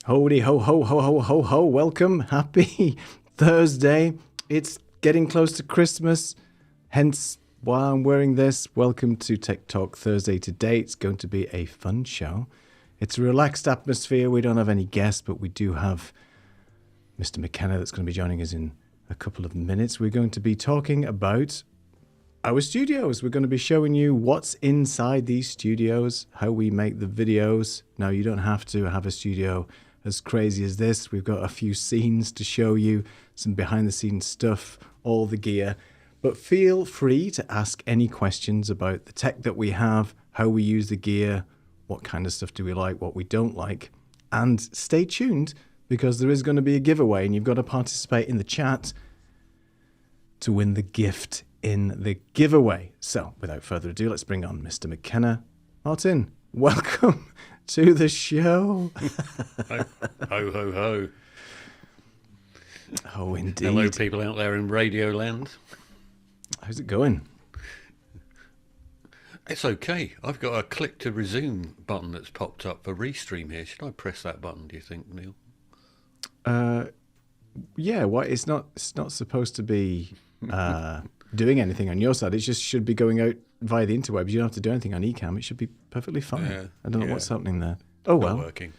Holy ho ho ho ho ho ho, welcome, happy Thursday. It's getting close to Christmas, hence why I'm wearing this. Welcome to Tech Talk Thursday today. It's going to be a fun show. It's a relaxed atmosphere. We don't have any guests, but we do have Mr. McKenna that's going to be joining us in a couple of minutes. We're going to be talking about our studios. We're going to be showing you what's inside these studios, how we make the videos. Now, you don't have to have a studio as crazy as this. We've got a few scenes to show you, some behind the scenes stuff, all the gear. But feel free to ask any questions about the tech that we have, how we use the gear, what kind of stuff do we like, what we don't like. And stay tuned, because there is going to be a giveaway and you've got to participate in the chat to win the gift in the giveaway. So without further ado, let's bring on Mr. McKenna. Martin, welcome to the show. Ho, ho, ho, ho. Oh, indeed. Hello, people out there in Radio Land. How's it going? It's okay. I've got a click to resume button that's popped up for Restream here. Should I press that button, do you think, Neil? Yeah, what? It's not supposed to be doing anything on your side. It just should be going out via the interwebs. You don't have to do anything on Ecamm. It should be perfectly fine. Yeah, I don't know what's happening there. Oh, well. Not working.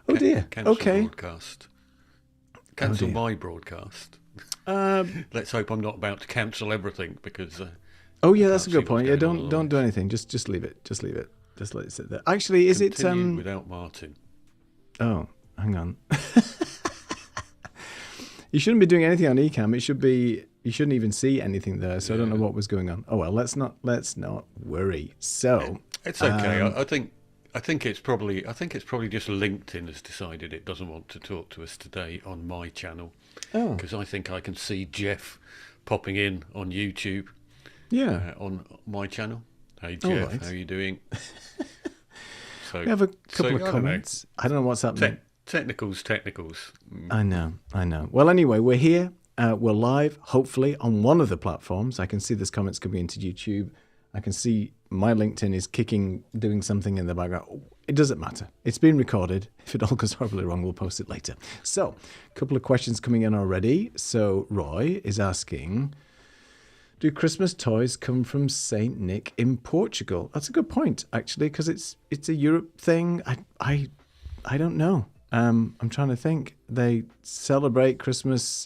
Oh, dear. Cancel Okay. Broadcast. Cancel my broadcast. Let's hope I'm not about to cancel everything, because... oh, yeah, that's a good point. Yeah, don't do anything. Just leave it. Just leave it. Just let it sit there. Actually, is Continue it... without Martin. Oh, hang on. You shouldn't be doing anything on Ecamm. It should be... You shouldn't even see anything there, so I don't know what was going on. Oh, well, let's not worry. So... It's okay. I think I think it's probably just LinkedIn has decided it doesn't want to talk to us today on my channel Oh, because I think I can see Jeff popping in on YouTube yeah. on my channel. Hey All Jeff, right. how are you doing? So We have a couple of I don't know. comments. I don't know what's happening. Technicals. I know. Well, anyway, we're here. We're live, hopefully, on one of the platforms. I can see there's comments coming into YouTube. I can see my LinkedIn is doing something in the background. It doesn't matter. It's been recorded. If it all goes horribly wrong, we'll post it later. So, a couple of questions coming in already. So, Roy is asking, do Christmas toys come from Saint Nick in Portugal? That's a good point, actually, because it's a Europe thing. I don't know. I'm trying to think. They celebrate Christmas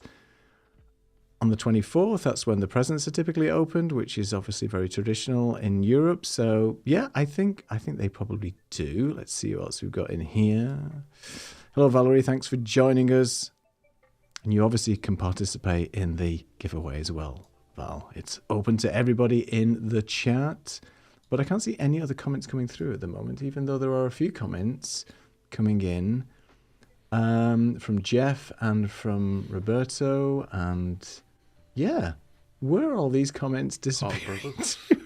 on the 24th. That's when the presents are typically opened, which is obviously very traditional in Europe. So yeah, I think they probably do. Let's see what else we've got in here. Hello, Valerie. Thanks for joining us. And you obviously can participate in the giveaway as well, Val. It's open to everybody in the chat, but I can't see any other comments coming through at the moment, even though there are a few comments coming in from Jeff and from Roberto. And yeah, where are all these comments disappearing to?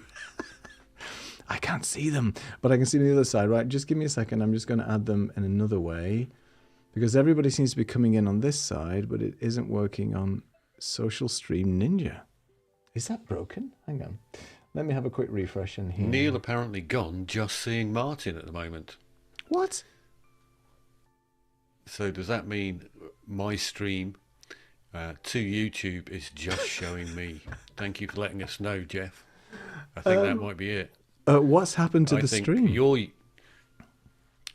I can't see them, but I can see them on the other side. Right, just give me a second. I'm just going to add them in another way because everybody seems to be coming in on this side, but it isn't working on Social Stream Ninja. Is that broken? Hang on. Let me have a quick refresh in here. Neil apparently gone just seeing Martin at the moment. What? So does that mean my stream to YouTube is just showing me? Thank you for letting us know, Jeff. I think that might be it. What's happened to the stream?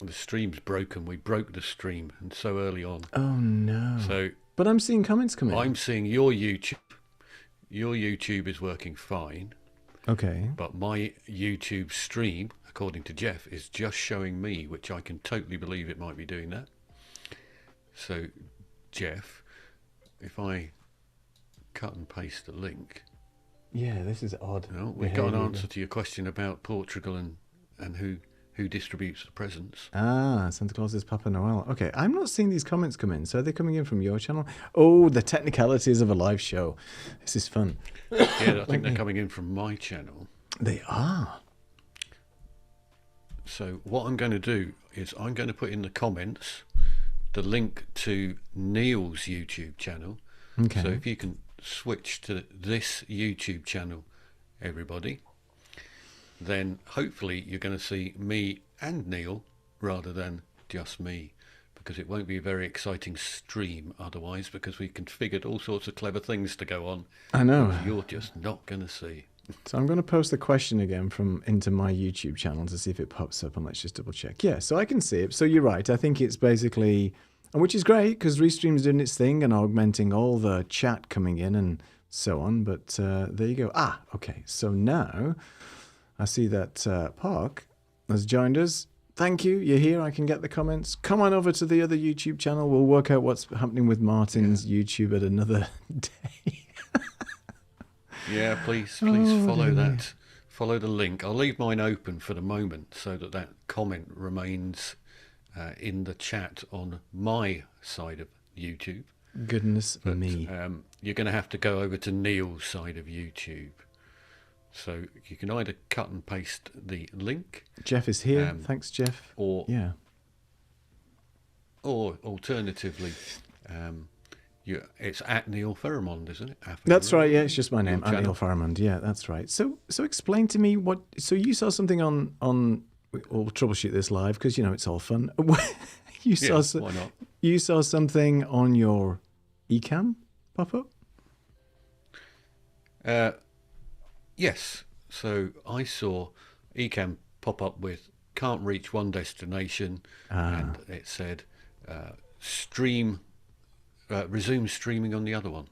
The stream's broken. We broke the stream, and so early on. Oh no! So, but I'm seeing comments come in. I'm seeing your YouTube. Your YouTube is working fine. Okay. But my YouTube stream, according to Jeff, is just showing me, which I can totally believe it might be doing that. So, Jeff, if I cut and paste the link. Yeah, this is odd. No, we've got an answer to your question about Portugal and who distributes the presents. Ah, Santa Claus is Papa Noel. Okay, I'm not seeing these comments come in. So are they coming in from your channel? Oh, the technicalities of a live show. This is fun. Yeah, I think they're coming in from my channel. They are. So what I'm going to do is I'm going to put in the comments the link to Neil's YouTube channel. Okay. So if you can switch to this YouTube channel, everybody, then hopefully you're going to see me and Neil rather than just me, because it won't be a very exciting stream otherwise, because we configured all sorts of clever things to go on. I know. You're just not going to see. So I'm going to post the question again into my YouTube channel to see if it pops up, and let's just double check. Yeah, so I can see it. So you're right. I think it's basically, and which is great because Restream's doing its thing and augmenting all the chat coming in and so on. But there you go. Ah, okay. So now I see that Park has joined us. Thank you. You're here. I can get the comments. Come on over to the other YouTube channel. We'll work out what's happening with Martin's YouTube at another day. Yeah, please follow that. Follow the link. I'll leave mine open for the moment so that comment remains in the chat on my side of YouTube. Goodness me. You're going to have to go over to Neil's side of YouTube. So you can either cut and paste the link. Jeff is here. Thanks, Jeff. Or or alternatively, it's at Neil Pheromond, isn't it? That's right. Yeah, it's just my name, at Neil Pheromond. Yeah, that's right. So explain to me what. So you saw something on. We'll troubleshoot this live because it's all fun. Why not? You saw something on your Ecamm pop up. Yes. So I saw Ecamm pop up with "can't reach one destination," and it said resume streaming on the other one.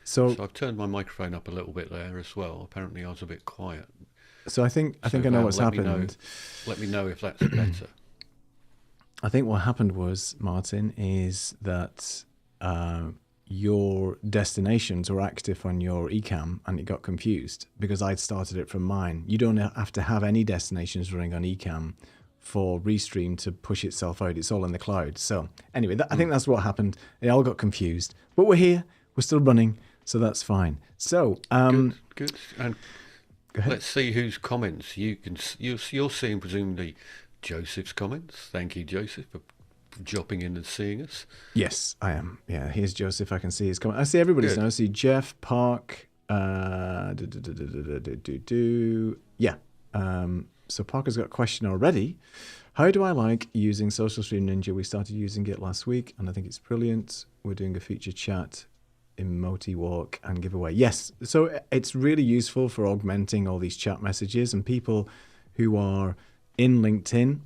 So I've turned my microphone up a little bit there as well. Apparently I was a bit quiet. So I think I know what's happened. Let me know if that's better. I think what happened was, Martin, is that your destinations were active on your Ecamm and it got confused because I'd started it from mine. You don't have to have any destinations running on Ecamm for Restream to push itself out. It's all in the cloud. So anyway, I think that's what happened. They all got confused. But we're here. We're still running. So that's fine. So good. And go ahead. let's see whose comments you're seeing. Presumably, Joseph's comments. Thank you, Joseph, for dropping in and seeing us. Yes, I am. Yeah, here's Joseph. I can see his comment. I see everybody's now. I see Jeff, Park. Yeah. So Parker's got a question already. How do I like using Social Stream Ninja? We started using it last week, and I think it's brilliant. We're doing a feature chat, emoji walk, and giveaway. Yes, so it's really useful for augmenting all these chat messages, and people who are in LinkedIn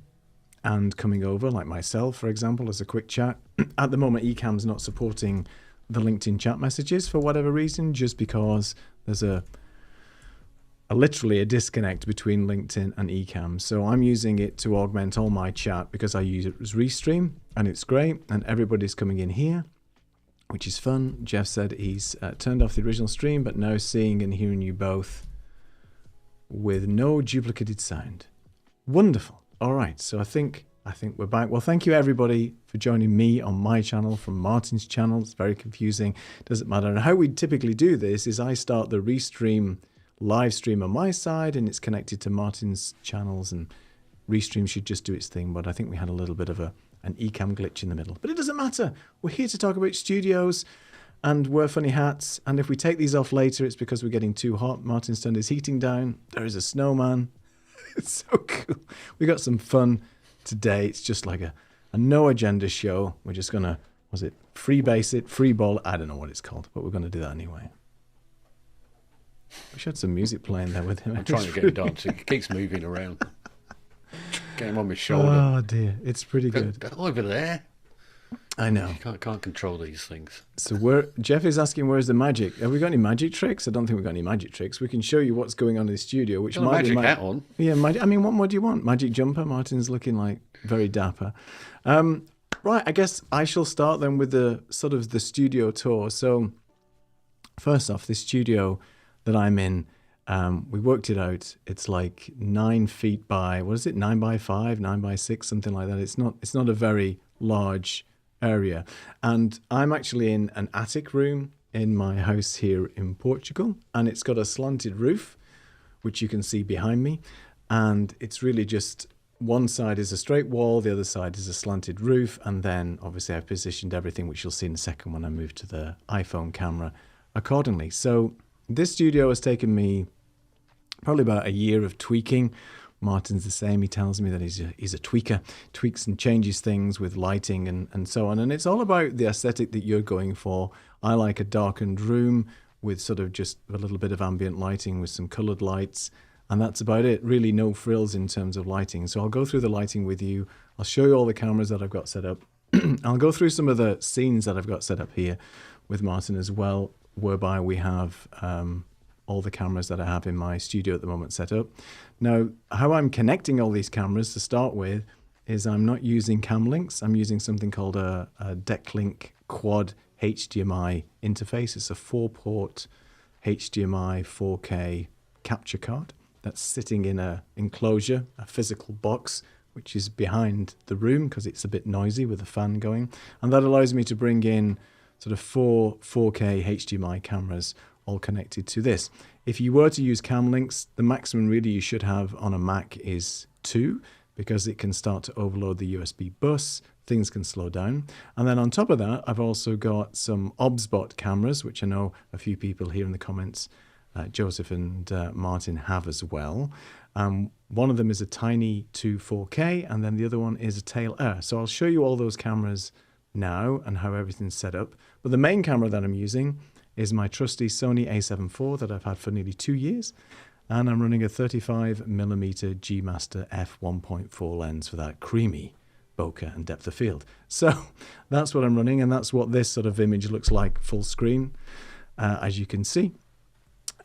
and coming over, like myself, for example, as a quick chat. At the moment, Ecamm's not supporting the LinkedIn chat messages for whatever reason, just because there's literally a disconnect between LinkedIn and Ecamm. So I'm using it to augment all my chat because I use it as Restream, and it's great, and everybody's coming in here, which is fun. Jeff said he's turned off the original stream, but now seeing and hearing you both with no duplicated sound. Wonderful. All right, so I think we're back. Well, thank you everybody for joining me on my channel from Martin's channel. It's very confusing. Doesn't matter. And how we typically do this is I start the Restream live stream on my side, and it's connected to Martin's channels, and Restream should just do its thing. But I think we had a little bit of an Ecamm glitch in the middle. But it doesn't matter. We're here to talk about studios and wear funny hats. And if we take these off later, it's because we're getting too hot. Martin's turned his heating down. There is a snowman. It's so cool. We got some fun today. It's just like a no agenda show. We're just going to, free base it, free ball? I don't know what it's called, but we're going to do that anyway. We should have some music playing there with him. I'm trying to get him dancing. He keeps moving around. Get him on my shoulder. Oh dear, it's pretty good. Go over there. I know. You can't control these things. So Jeff is asking, where's the magic? Have we got any magic tricks? I don't think we've got any magic tricks. We can show you what's going on in the studio. Which got a magic hat on. Yeah, I mean, what more do you want? Magic jumper? Martin's looking like very dapper. Right, I guess I shall start then with the sort of the studio tour. So first off, this studio that I'm in, we worked it out. It's like 9 feet by, 9 by 5, 9 by 6, something like that. It's not a very large area. And I'm actually in an attic room in my house here in Portugal, and it's got a slanted roof, which you can see behind me. And it's really just one side is a straight wall, the other side is a slanted roof. And then obviously I've positioned everything, which you'll see in a second when I move to the iPhone camera accordingly. So this studio has taken me probably about a year of tweaking. Martin's the same. He tells me that he's a tweaker, tweaks and changes things with lighting and so on. And it's all about the aesthetic that you're going for. I like a darkened room with sort of just a little bit of ambient lighting with some colored lights. And that's about it. Really no frills in terms of lighting. So I'll go through the lighting with you. I'll show you all the cameras that I've got set up. I'll go through some of the scenes that I've got set up here with Martin as well, whereby we have all the cameras that I have in my studio at the moment set up. Now, how I'm connecting all these cameras to start with is I'm not using cam links. I'm using something called a Decklink Quad HDMI interface. It's a 4-port HDMI 4K capture card that's sitting in a enclosure, a physical box, which is behind the room because it's a bit noisy with the fan going. And that allows me to bring in sort of 4K HDMI cameras all connected to this. If you were to use cam links, the maximum really you should have on a Mac is 2, because it can start to overload the USB bus, things can slow down. And then on top of that, I've also got some Obsbot cameras, which I know a few people here in the comments, Joseph and Martin, have as well. One of them is a Tiny 2 4K, and then the other one is a Tail Air. So I'll show you all those cameras now and how everything's set up. But the main camera that I'm using is my trusty Sony a7 IV that I've had for nearly 2 years. And I'm running a 35mm G Master f1.4 lens for that creamy bokeh and depth of field. So that's what I'm running, and that's what this sort of image looks like full screen, as you can see.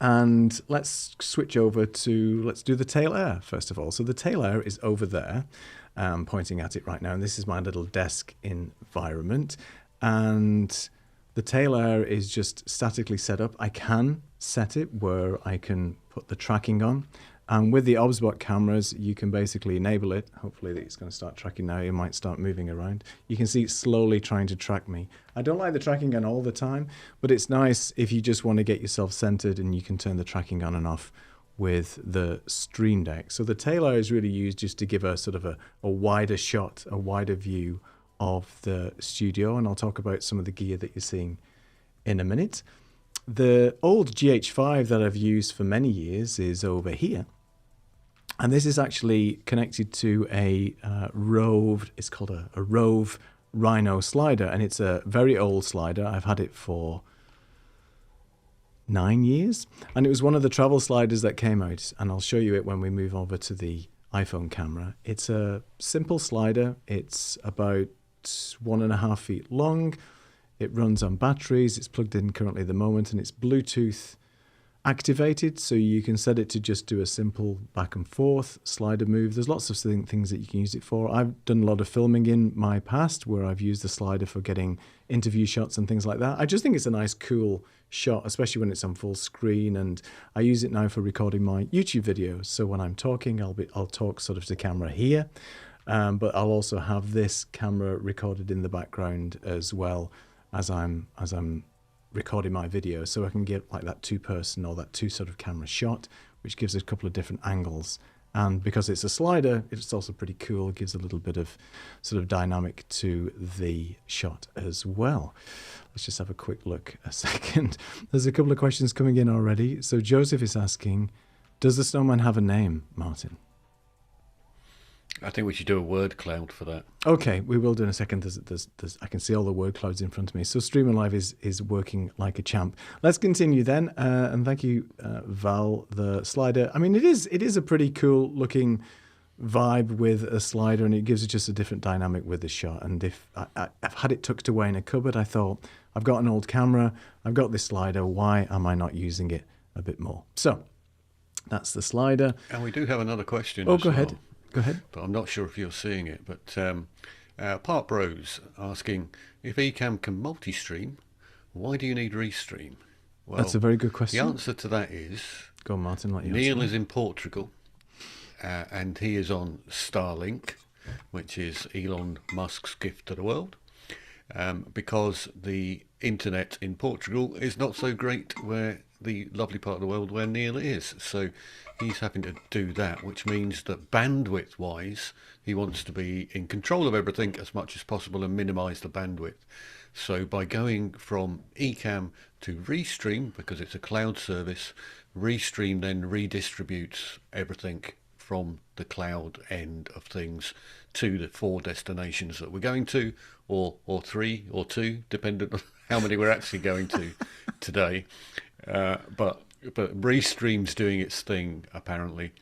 And let's switch over to, let's do the Tail Air first of all. So the Tail Air is over there, pointing at it right now. And this is my little desk environment. And the Tail Air is just statically set up. I can set it where I can put the tracking on. And with the Obsbot cameras, you can basically enable it. Hopefully it's going to start tracking now. It might start moving around. You can see it slowly trying to track me. I don't like the tracking on all the time, but it's nice if you just want to get yourself centered, and you can turn the tracking on and off with the Stream Deck. So the tail eye is really used just to give a sort of a wider shot, a wider view of the studio. And I'll talk about some of the gear that you're seeing in a minute. The old GH5 that I've used for many years is over here. And this is actually connected to a Rove, it's called a Rove Rhino slider. And it's a very old slider. I've had it for 9 years. And it was one of the travel sliders that came out. And I'll show you it when we move over to the iPhone camera. It's a simple slider. It's about 1.5 feet long. It runs on batteries. It's plugged in currently at the moment, and it's Bluetooth activated, so you can set it to just do a simple back and forth slider move. There's lots of things that you can use it for. I've done a lot of filming in my past where I've used the slider for getting interview shots and things like that. I just think it's a nice, cool shot, especially when it's on full screen. And I use it now for recording my YouTube videos. So when I'm talking, I'll talk sort of to camera here, but I'll also have this camera recorded in the background as well as I'm recording my video, so I can get like that two-person or that two sort of camera shot, which gives a couple of different angles. And because it's a slider, it's also pretty cool. It gives a little bit of sort of dynamic to the shot as well. Let's just have a quick look a second. There's a couple of questions coming in already. So Joseph is asking, does the snowman have a name, Martin? I think we should do a word cloud for that. Okay, we will do in a second. I can see all the word clouds in front of me. So Streaming Live is working like a champ. Let's continue then. And thank you, Val, the slider. I mean, it is a pretty cool looking vibe with a slider, and it gives it just a different dynamic with the shot. And if I've had it tucked away in a cupboard, I thought, I've got an old camera, I've got this slider, why am I not using it a bit more? So that's the slider. And we do have another question. Oh, go ahead. Go ahead. But I'm not sure if you're seeing it. But Park Bros asking, if Ecamm can multi-stream, why do you need Restream? Well, that's a very good question. The answer to that is, go on, Martin. Let you Neil is in Portugal, and he is on Starlink, which is Elon Musk's gift to the world, because the internet in Portugal is not so great where the lovely part of the world where Neil is. So he's having to do that, which means that bandwidth wise, he wants to be in control of everything as much as possible and minimize the bandwidth. So by going from Ecamm to Restream, because it's a cloud service, Restream then redistributes everything from the cloud end of things to the 4 destinations that we're going to, or 3 or 2, depending on how many we're actually going to today. But Restream's doing its thing apparently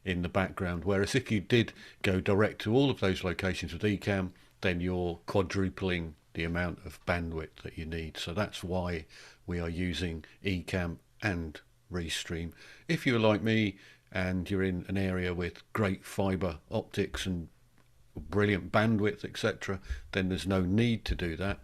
in the background, whereas if you did go direct to all of those locations with Ecamm, then you're quadrupling the amount of bandwidth that you need. So that's why we are using Ecamm and Restream. If you're like me and you're in an area with great fibre optics and brilliant bandwidth, etc., then there's no need to do that.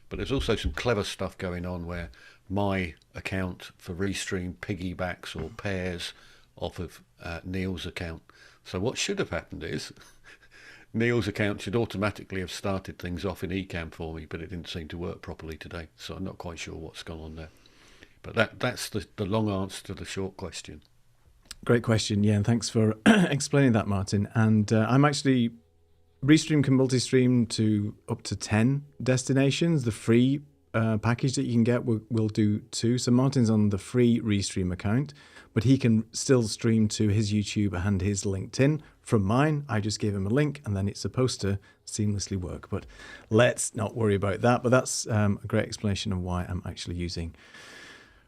But there's also some clever stuff going on where my account for Restream piggybacks or pairs off of Neil's account. So what should have happened is Neil's account should automatically have started things off in Ecamm for me, but it didn't seem to work properly today. So I'm not quite sure what's gone on there. But that's the long answer to the short question. Great question, yeah, and thanks for explaining that, Martin. And I'm actually, Restream can multi-stream to up to 10 destinations. The free package that you can get will do 2. So Martin's on the free Restream account, but he can still stream to his YouTube and his LinkedIn. From mine, I just gave him a link, and then it's supposed to seamlessly work. But let's not worry about that. But that's a great explanation of why I'm actually using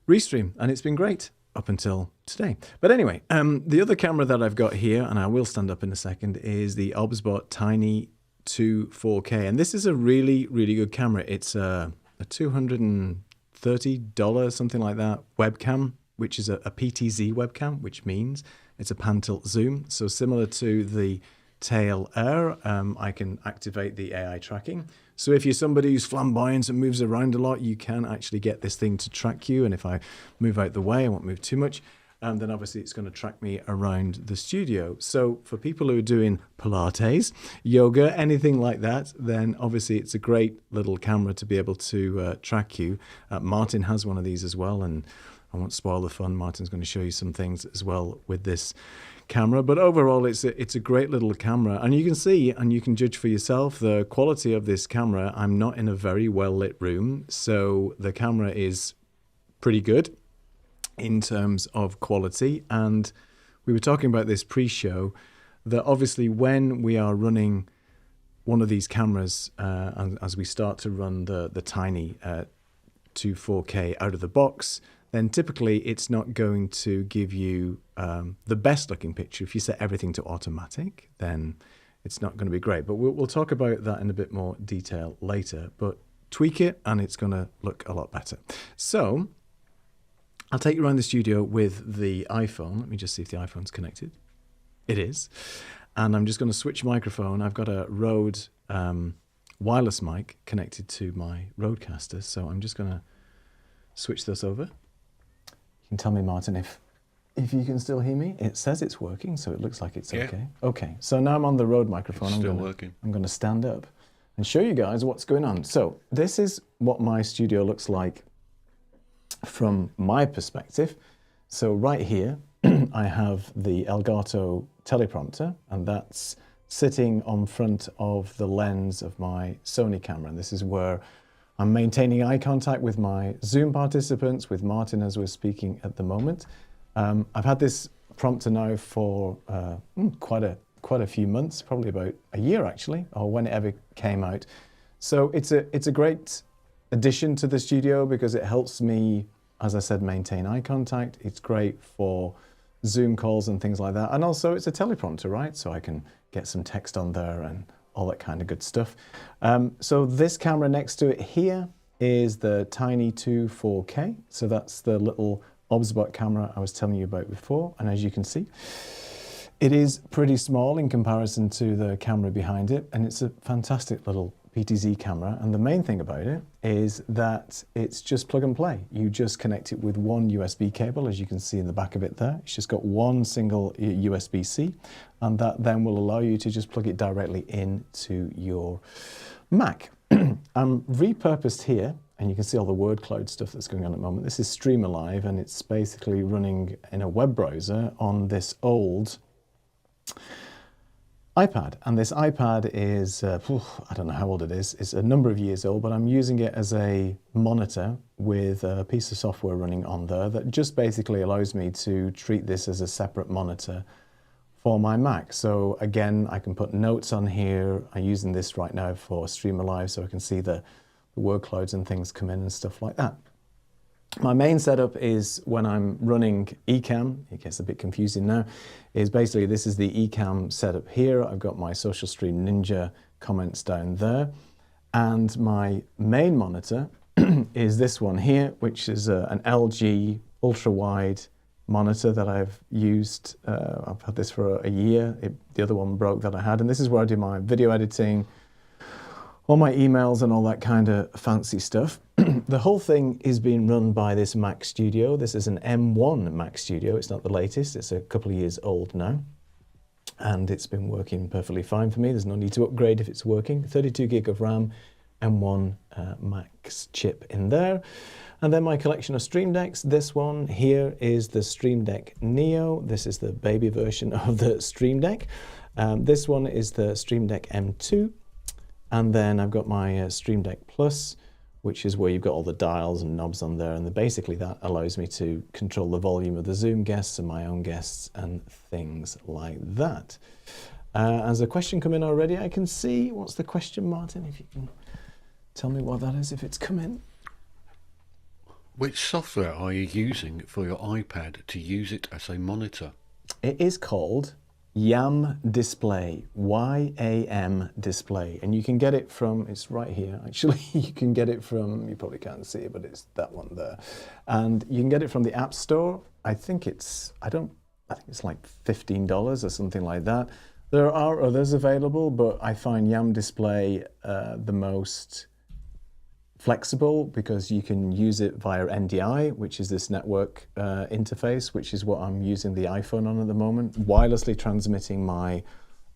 Restream, and it's been great up until today. But anyway, the other camera that I've got here, and I will stand up in a second, is the Obsbot Tiny 2 4K. And this is a really, really good camera. It's a $230, something like that, webcam, which is a PTZ webcam, which means it's a pan tilt zoom. So similar to the Tail Air, I can activate the AI tracking. So if you're somebody who's flamboyant and moves around a lot, you can actually get this thing to track you. And if I move out the way, I won't move too much, And then obviously it's going to track me around the studio. So for people who are doing Pilates, yoga, anything like that, then obviously it's a great little camera to be able to track you. Martin has one of these as well, and I won't spoil the fun. Martin's going to show you some things as well with this camera. But overall, it's a great little camera. And you can see, and you can judge for yourself, the quality of this camera. I'm not in a very well-lit room, so the camera is pretty good in terms of quality. And we were talking about this pre-show, that obviously when we are running one of these cameras, and as we start to run the tiny to 4K out of the box, then typically it's not going to give you the best looking picture. If you set everything to automatic, then it's not going to be great. But we'll talk about that in a bit more detail later. But tweak it and it's going to look a lot better. So I'll take you around the studio with the iPhone. Let me just see if the iPhone's connected. It is. And I'm just going to switch microphone. I've got a Rode wireless mic connected to my Rodecaster. So I'm just going to switch this over. You can tell me, Martin, if you can still hear me. It says it's working, so it looks like it's okay. Okay, so now I'm on the Rode microphone. It's still working. I'm going to stand up and show you guys what's going on. So this is what my studio looks like from my perspective. So right here, I have the Elgato teleprompter, and that's sitting on front of the lens of my Sony camera. And this is where I'm maintaining eye contact with my Zoom participants, with Martin as we're speaking at the moment. I've had this prompter now for quite a few months, probably about a year actually, or when it ever came out. So it's a great addition to the studio because it helps me, as I said, maintain eye contact. It's great for Zoom calls and things like that. And also it's a teleprompter, right? So I can get some text on there and all that kind of good stuff. So this camera next to it here is the Tiny 2 4K. So that's the little Obsbot camera I was telling you about before. And as you can see, it is pretty small in comparison to the camera behind it. And it's a fantastic little PTZ camera. And the main thing about it is that it's just plug and play. You just connect it with one USB cable, as you can see in the back of it there. It's just got one single USB-C, and that then will allow you to just plug it directly into your Mac. I'm repurposed here, and you can see all the word cloud stuff that's going on at the moment. This is Stream Alive, and it's basically running in a web browser on this old iPad. And this iPad is, I don't know how old it is. It's a number of years old, but I'm using it as a monitor with a piece of software running on there that just basically allows me to treat this as a separate monitor for my Mac. So again, I can put notes on here. I'm using this right now for Stream Alive so I can see the word clouds and things come in and stuff like that. My main setup is when I'm running Ecamm, it gets a bit confusing now, is basically this is the Ecamm setup here. I've got my Social Stream Ninja comments down there. And my main monitor is this one here, which is an LG ultra-wide monitor that I've used. I've had this for a year. The other one broke that I had. And this is where I do my video editing, all my emails and all that kind of fancy stuff. The whole thing is being run by this Mac Studio. This is an M1 Mac Studio. It's not the latest. It's a couple of years old now. And it's been working perfectly fine for me. There's no need to upgrade if it's working. 32 gig of RAM, M1 Max chip in there. And then my collection of Stream Decks. This one here is the Stream Deck Neo. This is the baby version of the Stream Deck. This one is the Stream Deck M2. And then I've got my Stream Deck Plus, which is where you've got all the dials and knobs on there. And basically that allows me to control the volume of the Zoom guests and my own guests and things like that. Has a question come in already? I can see. What's the question, Martin? If you can tell me what that is, if it's come in. Which software are you using for your iPad to use it as a monitor? It is called YAM Display, Y-A-M Display, and you can get it from, it's right here actually, you can get it from, you probably can't see it, but it's that one there, and you can get it from the App Store. I think it's, I think it's like $15 or something like that. There are others available, but I find YAM Display the most flexible because you can use it via NDI, which is this network interface, which is what I'm using the iPhone on at the moment, wirelessly transmitting my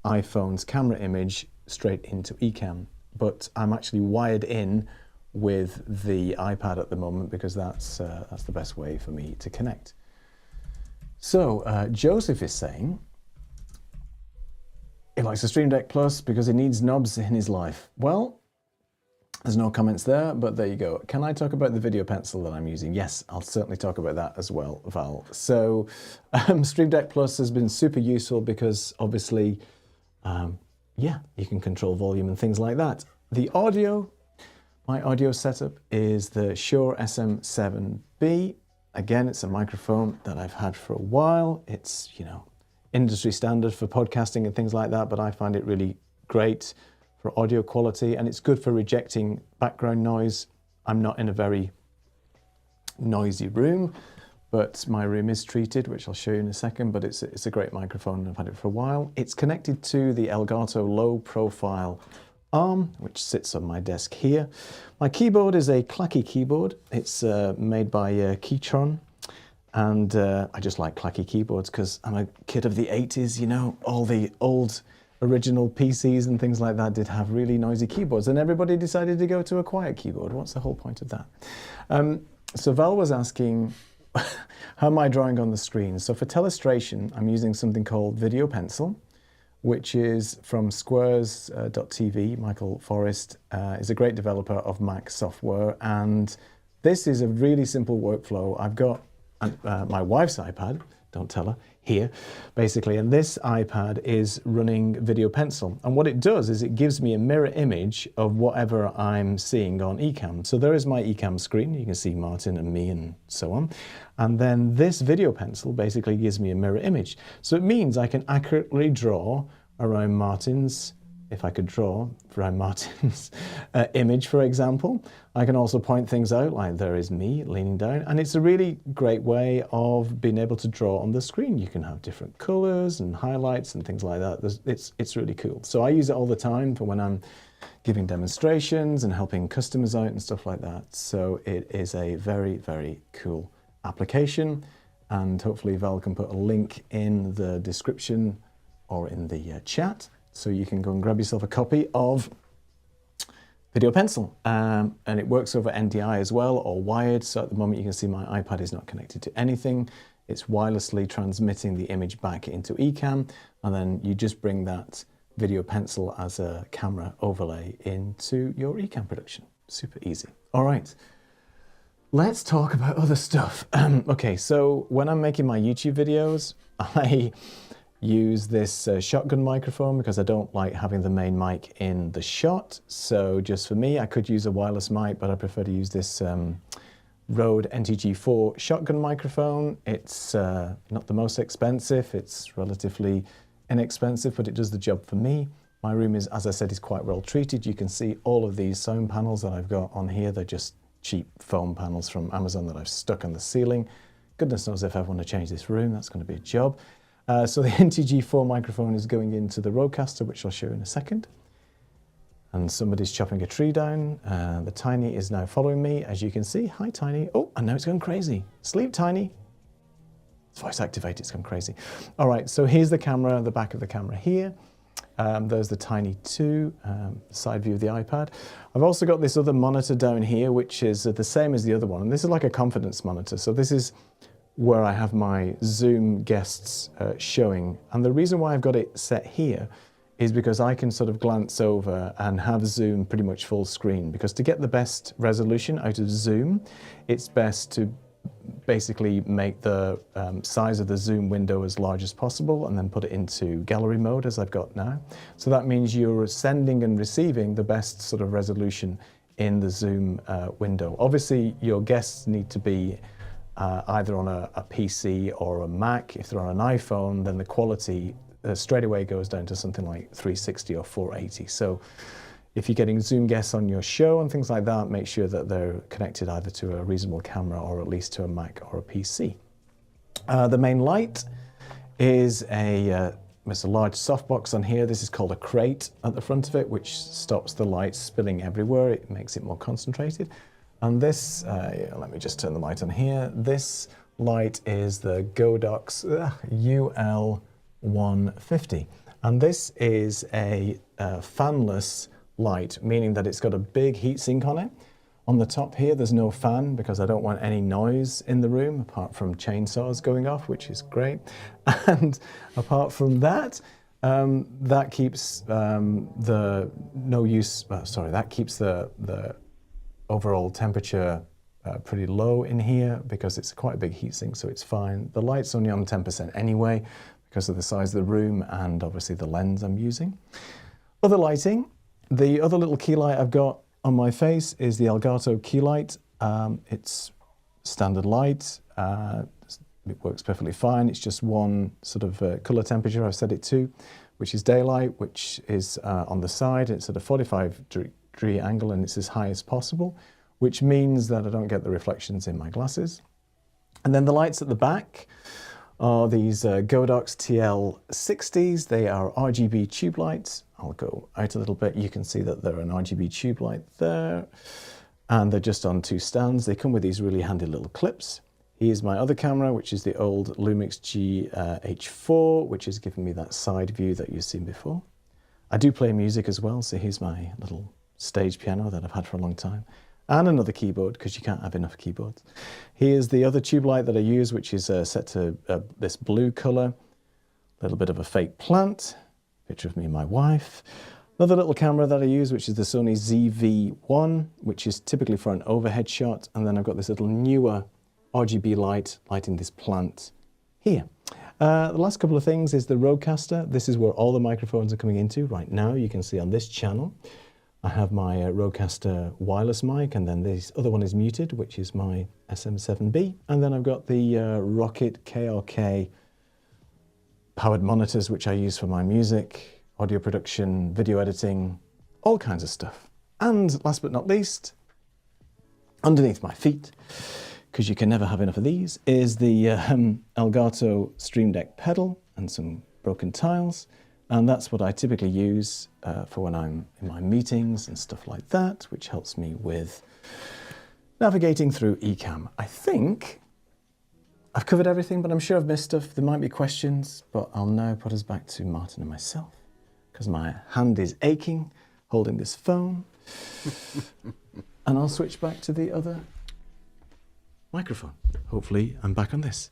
iPhone's camera image straight into Ecamm. But I'm actually wired in with the iPad at the moment because that's the best way for me to connect. So Joseph is saying he likes the Stream Deck Plus because he needs knobs in his life. Well, there's no comments there, but there you go. Can I talk about the video pencil that I'm using? Yes, I'll certainly talk about that as well, Val. So Stream Deck Plus has been super useful because obviously, yeah, you can control volume and things like that. The audio, my audio setup is the Shure SM7B. Again, it's a microphone that I've had for a while. It's, you know, industry standard for podcasting and things like that, but I find it really great for audio quality, and it's good for rejecting background noise. I'm not in a very noisy room, but my room is treated, which I'll show you in a second, but it's a great microphone. I've had it for a while. It's connected to the Elgato low profile arm, which sits on my desk here. My keyboard is a clacky keyboard. It's made by Keytron. And I just like clacky keyboards because I'm a kid of the 80s, you know, all the old original PCs and things like that did have really noisy keyboards, and everybody decided to go to a quiet keyboard. What's the whole point of that? So Val was asking, how am I drawing on the screen? So for telestration, I'm using something called Video Pencil, which is from Squares.tv. Michael Forrest is a great developer of Mac software, and this is a really simple workflow. I've got my wife's iPad, don't tell her, here, basically, and this iPad is running Video Pencil. And what it does is it gives me a mirror image of whatever I'm seeing on Ecamm. So there is my Ecamm screen. You can see Martin and me and so on. And then this Video Pencil basically gives me a mirror image. So it means I can accurately draw around Martin's, if I could draw around Martin's image, for example. I can also point things out, like there is me leaning down, and it's a really great way of being able to draw on the screen. You can have different colors and highlights and things like that. It's really cool. So I use it all the time for when I'm giving demonstrations and helping customers out and stuff like that. So it is a very, very cool application, and hopefully Val can put a link in the description or in the chat, so you can go and grab yourself a copy of Video Pencil. And it works over NDI as well, or wired. So at the moment you can see my iPad is not connected to anything. It's wirelessly transmitting the image back into Ecamm, and then you just bring that Video Pencil as a camera overlay into your Ecamm production. Super easy. All right, let's talk about other stuff. Okay, so when I'm making my YouTube videos, I use this shotgun microphone because I don't like having the main mic in the shot. So just for me, I could use a wireless mic, but I prefer to use this Rode NTG4 shotgun microphone. It's not the most expensive. It's relatively inexpensive, but it does the job for me. My room is, as I said, is quite well treated. You can see all of these sound panels that I've got on here. They're just cheap foam panels from Amazon that I've stuck on the ceiling. Goodness knows if I want to change this room, that's going to be a job. So the NTG4 microphone is going into the Rodecaster, which I'll show you in a second. And somebody's chopping a tree down. The Tiny is now following me, as you can see. Hi, Tiny. Oh, and now it's going crazy. Sleep, Tiny. It's voice activated, it's gone crazy. All right, so here's the camera, the back of the camera here. There's the Tiny 2 side view of the iPad. I've also got this other monitor down here, which is the same as the other one. And this is like a confidence monitor. So this is where I have my Zoom guests showing. And the reason why I've got it set here is because I can sort of glance over and have Zoom pretty much full screen. Because to get the best resolution out of Zoom, it's best to basically make the size of the Zoom window as large as possible and then put it into gallery mode, as I've got now. So that means you're sending and receiving the best sort of resolution in the Zoom window. Obviously, your guests need to be either on a PC or a Mac. If they're on an iPhone, then the quality straight away goes down to something like 360 or 480. So if you're getting Zoom guests on your show and things like that, make sure that they're connected either to a reasonable camera or at least to a Mac or a PC. The main light is a there's a large softbox on here. This is called a crate at the front of it, which stops the light spilling everywhere. It makes it more concentrated. And this, let me just turn the light on here. This light is the Godox UL150. And this is a fanless light, meaning that it's got a big heatsink on it. On the top here, there's no fan because I don't want any noise in the room apart from chainsaws going off, which is great. And apart from that, that keeps that keeps the overall temperature pretty low in here because it's quite a big heatsink, so it's fine. The light's only on 10% anyway because of the size of the room and obviously the lens I'm using. Other lighting, the other little key light I've got on my face is the Elgato key light. It's standard light. It works perfectly fine. It's just one sort of color temperature I've set it to, which is daylight, which is on the side. It's at a 45-degree angle and it's as high as possible, which means that I don't get the reflections in my glasses. And then the lights at the back are these Godox TL60s. They are RGB tube lights. I'll go out a little bit. You can see that they're an RGB tube light there. And they're just on two stands. They come with these really handy little clips. Here's my other camera, which is the old Lumix GH4, which has given me that side view that you've seen before. I do play music as well, so here's my little stage piano that I've had for a long time. And another keyboard, because you can't have enough keyboards. Here's the other tube light that I use, which is set to this blue color. A little bit of a fake plant, picture of me and my wife. Another little camera that I use, which is the Sony ZV-1, which is typically for an overhead shot. And then I've got this little newer RGB light lighting this plant here. The last couple of things is the Rodecaster. This is where all the microphones are coming into right now. You can see on this channel. I have my Rodecaster wireless mic, and then this other one is muted, which is my SM7B. And then I've got the Rocket KRK powered monitors, which I use for my music, audio production, video editing, all kinds of stuff. And last but not least, underneath my feet, because you can never have enough of these, is the Elgato Stream Deck pedal and some broken tiles. And that's what I typically use for when I'm in my meetings and stuff like that, which helps me with navigating through Ecamm. I think I've covered everything, but I'm sure I've missed stuff. There might be questions, but I'll now put us back to Martin and myself because my hand is aching holding this phone. And I'll switch back to the other microphone. Hopefully I'm back on this.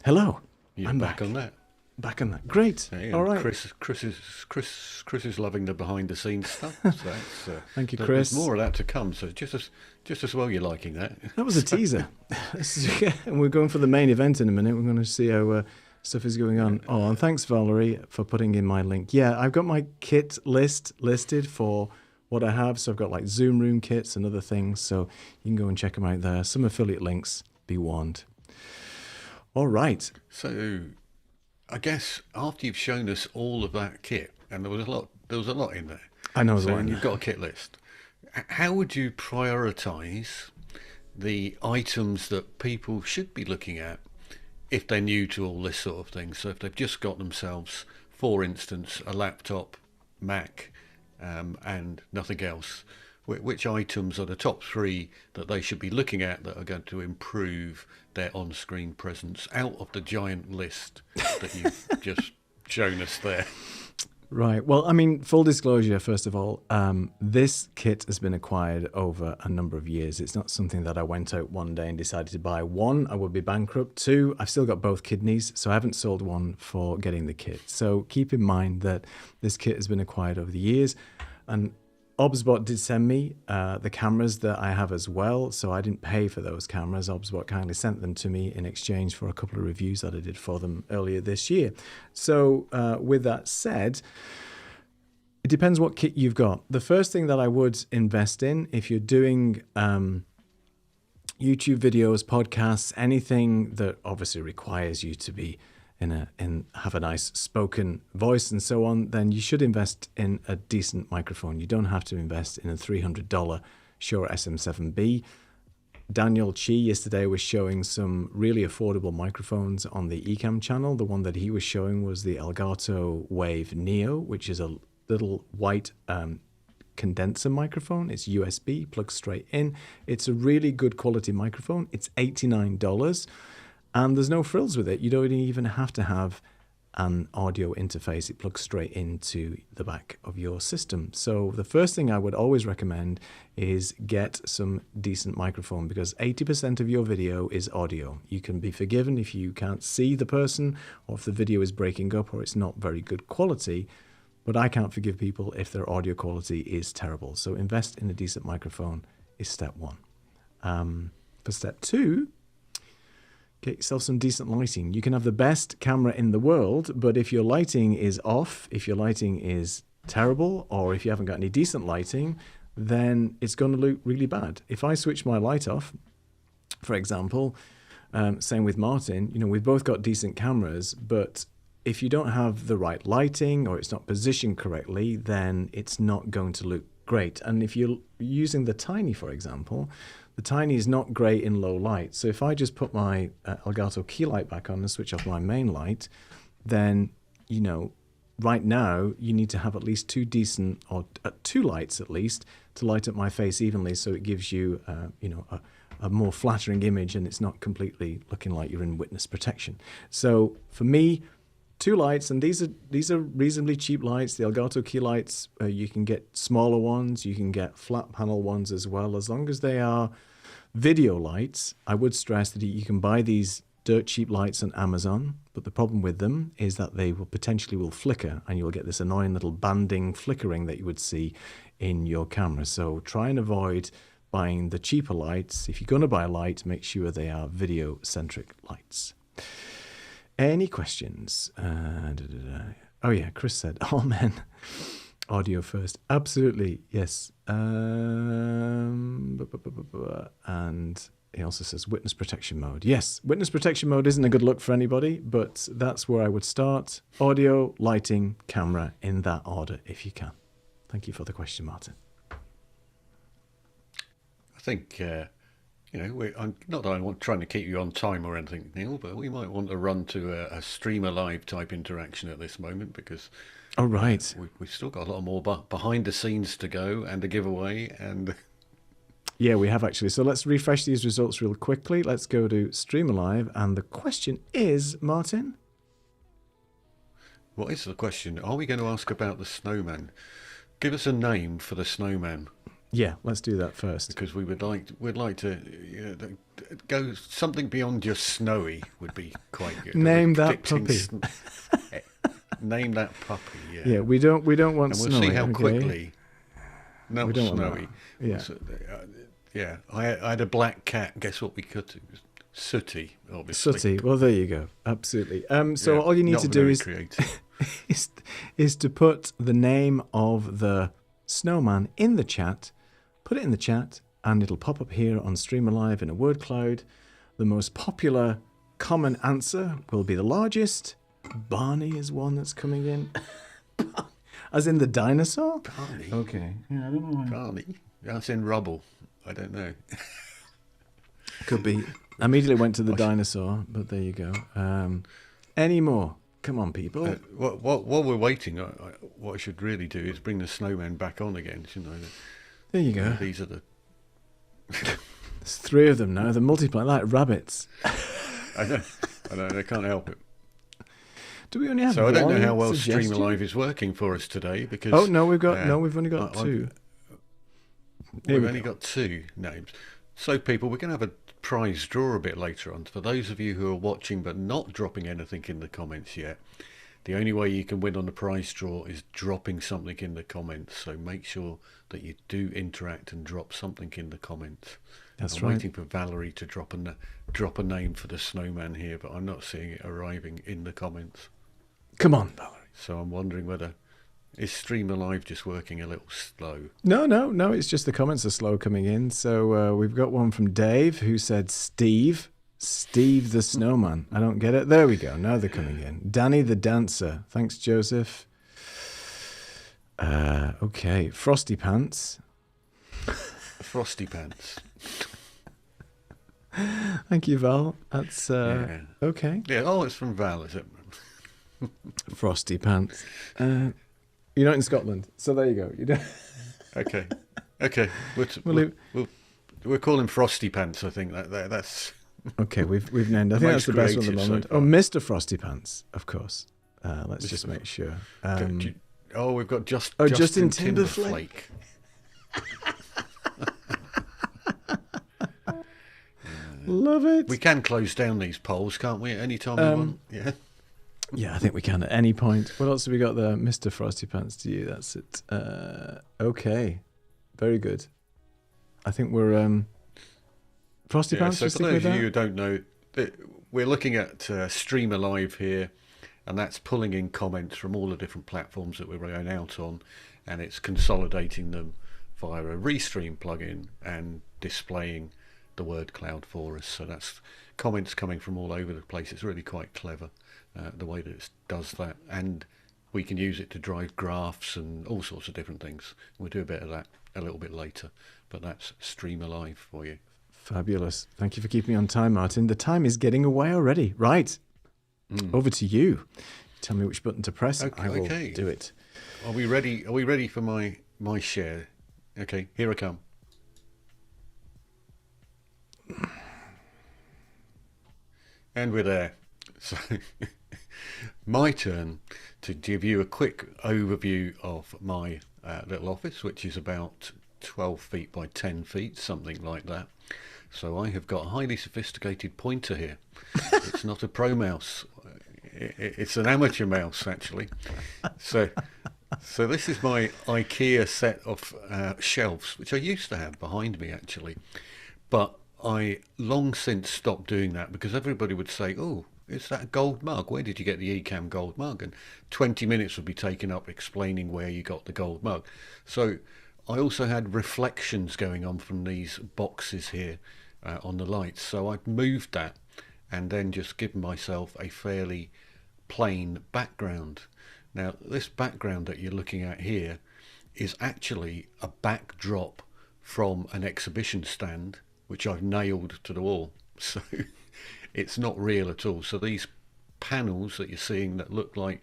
Hello. I'm back on that. Back on that. Great. Yeah, all right. Chris is loving the behind the scenes stuff. So that's, thank you, Chris. There's more of that to come. So just as well you're liking that. That was a teaser. And we're going for the main event in a minute. We're going to see how stuff is going on. Oh, and thanks, Valerie, for putting in my link. Yeah, I've got my kit listed for what I have. So I've got like Zoom Room kits and other things. So you can go and check them out there. Some affiliate links, be warned. All right. So I guess after you've shown us all of that kit, and there was a lot in there. I know. So you've got a kit list. How would you prioritise the items that people should be looking at if they're new to all this sort of thing? So if they've just got themselves, for instance, a laptop, Mac, and nothing else, which items are the top 3 that they should be looking at that are going to improve their on-screen presence out of the giant list that you've just shown us there? Right. Well, I mean, full disclosure, first of all, this kit has been acquired over a number of years. It's not something that I went out one day and decided to buy. 1, I would be bankrupt. 2, I've still got both kidneys, so I haven't sold one for getting the kit. So keep in mind that this kit has been acquired over the years. And Obsbot did send me the cameras that I have as well, so I didn't pay for those cameras. Obsbot kindly sent them to me in exchange for a couple of reviews that I did for them earlier this year. So with that said, it depends what kit you've got. The first thing that I would invest in, if you're doing YouTube videos, podcasts, anything that obviously requires you to be have a nice spoken voice and so on, then you should invest in a decent microphone. You don't have to invest in a $300 Shure SM7B. Daniel Chi yesterday was showing some really affordable microphones on the Ecamm channel. The one that he was showing was the Elgato Wave Neo, which is a little white condenser microphone. It's USB, plugs straight in. It's a really good quality microphone. It's $89, and there's no frills with it. You don't even have to have an audio interface. It plugs straight into the back of your system. So the first thing I would always recommend is get some decent microphone, because 80% of your video is audio. You can be forgiven if you can't see the person, or if the video is breaking up, or it's not very good quality. But I can't forgive people if their audio quality is terrible. So invest in a decent microphone is step one. For step two, get yourself some decent lighting. You can have the best camera in the world, but if your lighting is off, if your lighting is terrible, or if you haven't got any decent lighting, then it's going to look really bad. If I switch my light off, for example, same with Martin, we've both got decent cameras, but if you don't have the right lighting or it's not positioned correctly, then it's not going to look great. And if you're using the Tiny, for example, the Tiny is not great in low light. So if I just put my Elgato key light back on and switch off my main light, then, right now you need to have at least two decent, or two lights at least, to light up my face evenly, so it gives you, a more flattering image and it's not completely looking like you're in witness protection. So for me, two lights, and these are reasonably cheap lights. The Elgato key lights, you can get smaller ones, you can get flat panel ones as well. As long as they are video lights, I would stress that you can buy these dirt cheap lights on Amazon, but the problem with them is that they will potentially flicker, and you'll get this annoying little banding flickering that you would see in your camera. So try and avoid buying the cheaper lights. If you're going to buy a light, make sure they are video centric lights. Any questions? Oh yeah, Chris said, "Oh man, audio first." Absolutely, yes. And he also says witness protection mode. Yes, witness protection mode isn't a good look for anybody, but that's where I would start. Audio, lighting, camera, in that order if you can. Thank you for the question, Martin. I think... I'm not that I'm trying to keep you on time or anything, Neil, but we might want to run to a streamer live type interaction at this moment, because we've still got a lot more behind the scenes to go, and a giveaway, and yeah, we have actually. So let's refresh these results real quickly. Let's go to streamer live, and the question is, Martin, what is the question? Are we going to ask about the snowman? Give us a name for the snowman. Yeah, let's do that first. Because we'd like to go something beyond just snowy would be quite good. Name that puppy. Name that puppy. Yeah. Yeah, we don't want and we'll snowy. See how okay? quickly. No, we don't snowy. Yeah. Yeah. I had a black cat. Guess what we could do? Sooty, obviously. Sooty. Well, there you go. Absolutely. So all you need to do is to put the name of the snowman in the chat. Put it in the chat, and it'll pop up here on Streamer Live in a word cloud. The most popular common answer will be the largest. Barney is one that's coming in. As in the dinosaur? Barney? Okay. Yeah, I don't know why. Barney? That's in rubble. I don't know. Could be. I immediately went to the dinosaur, but there you go. Any more? Come on, people. While we're waiting, what I should really do is bring the snowman back on again, shouldn't I? There you go. These are the... There's three of them now. They're multiplying like rabbits. I know. I can't help it. Do we only have So one I don't know how well suggestion? Streamer Live is working for us today, because... Oh, no, we've only got two. We've only got two names. So, people, we're going to have a prize draw a bit later on. For those of you who are watching but not dropping anything in the comments yet, the only way you can win on the prize draw is dropping something in the comments. So make sure that you do interact and drop something in the comments. That's I'm right. waiting for Valerie to drop a name for the snowman here, but I'm not seeing it arriving in the comments. Come on, Valerie. So I'm wondering whether... Is Streamer Live just working a little slow? No. It's just the comments are slow coming in. So we've got one from Dave who said Steve the Snowman. I don't get it. There we go. Now they're coming in. Danny the Dancer. Thanks, Joseph. Okay. Frosty Pants. Frosty Pants. Thank you, Val. That's Yeah. okay. Yeah. Oh, it's from Val, is it? Frosty pants. You're not in Scotland, so there you go. You don't. Okay. Okay. We'll call him Frosty Pants. I think that's Okay, we've named. I the think that's most the best one at the creative so moment. far. Oh, Mr. Frosty Pants, of course. Let's just make sure. We've got Justin Justin Timberflake. Love it. We can close down these polls, can't we? At any time we want. Yeah. Yeah, I think we can at any point. What else have we got there? Mr. Frosty Pants to you. That's it. Okay. Very good. I think we're Frosty Pants. So just for stick with those of that? you who don't know, we're looking at Streamer Live here, and that's pulling in comments from all the different platforms that we're going out on, and it's consolidating them via a Restream plugin and displaying the word cloud for us. So that's comments coming from all over the place. It's really quite clever the way that it does that, and we can use it to drive graphs and all sorts of different things. We'll do a bit of that a little bit later, but that's Streamer Live for you. Fabulous. Thank you for keeping me on time, Martin. The time is getting away already. Right. Over to you. Tell me which button to press. I will do it. Are we ready? Are we ready for my share? Okay, here I come. And we're there. So my turn to give you a quick overview of my little office, which is about 12 feet by 10 feet, something like that. So I have got a highly sophisticated pointer here. It's not a pro mouse. It's an amateur mouse, actually. So this is my IKEA set of shelves, which I used to have behind me, actually. But I long since stopped doing that because everybody would say, oh, is that a gold mug? Where did you get the Ecamm gold mug? And 20 minutes would be taken up explaining where you got the gold mug. So I also had reflections going on from these boxes here on the lights. So I've moved that and then just given myself a fairly plain background. Now, this background that you're looking at here is actually a backdrop from an exhibition stand, which I've nailed to the wall. So it's not real at all. So these panels that you're seeing that look like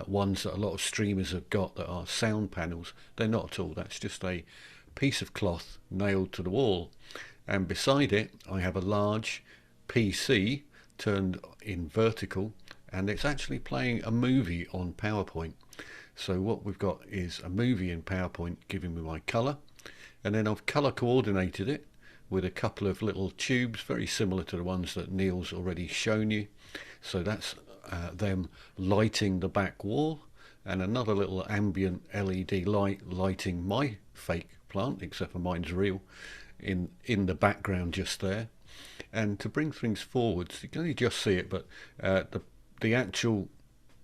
ones that a lot of streamers have got that are sound panels, they're not at all. That's just a piece of cloth nailed to the wall. And beside it, I have a large PC turned in vertical, and it's actually playing a movie on PowerPoint. So what we've got is a movie in PowerPoint giving me my colour, and then I've colour coordinated it with a couple of little tubes very similar to the ones that Neil's already shown you. So that's them lighting the back wall, and another little ambient LED light lighting my fake plant, except for mine's real, in the background just there. And to bring things forwards, you can only just see it, but the actual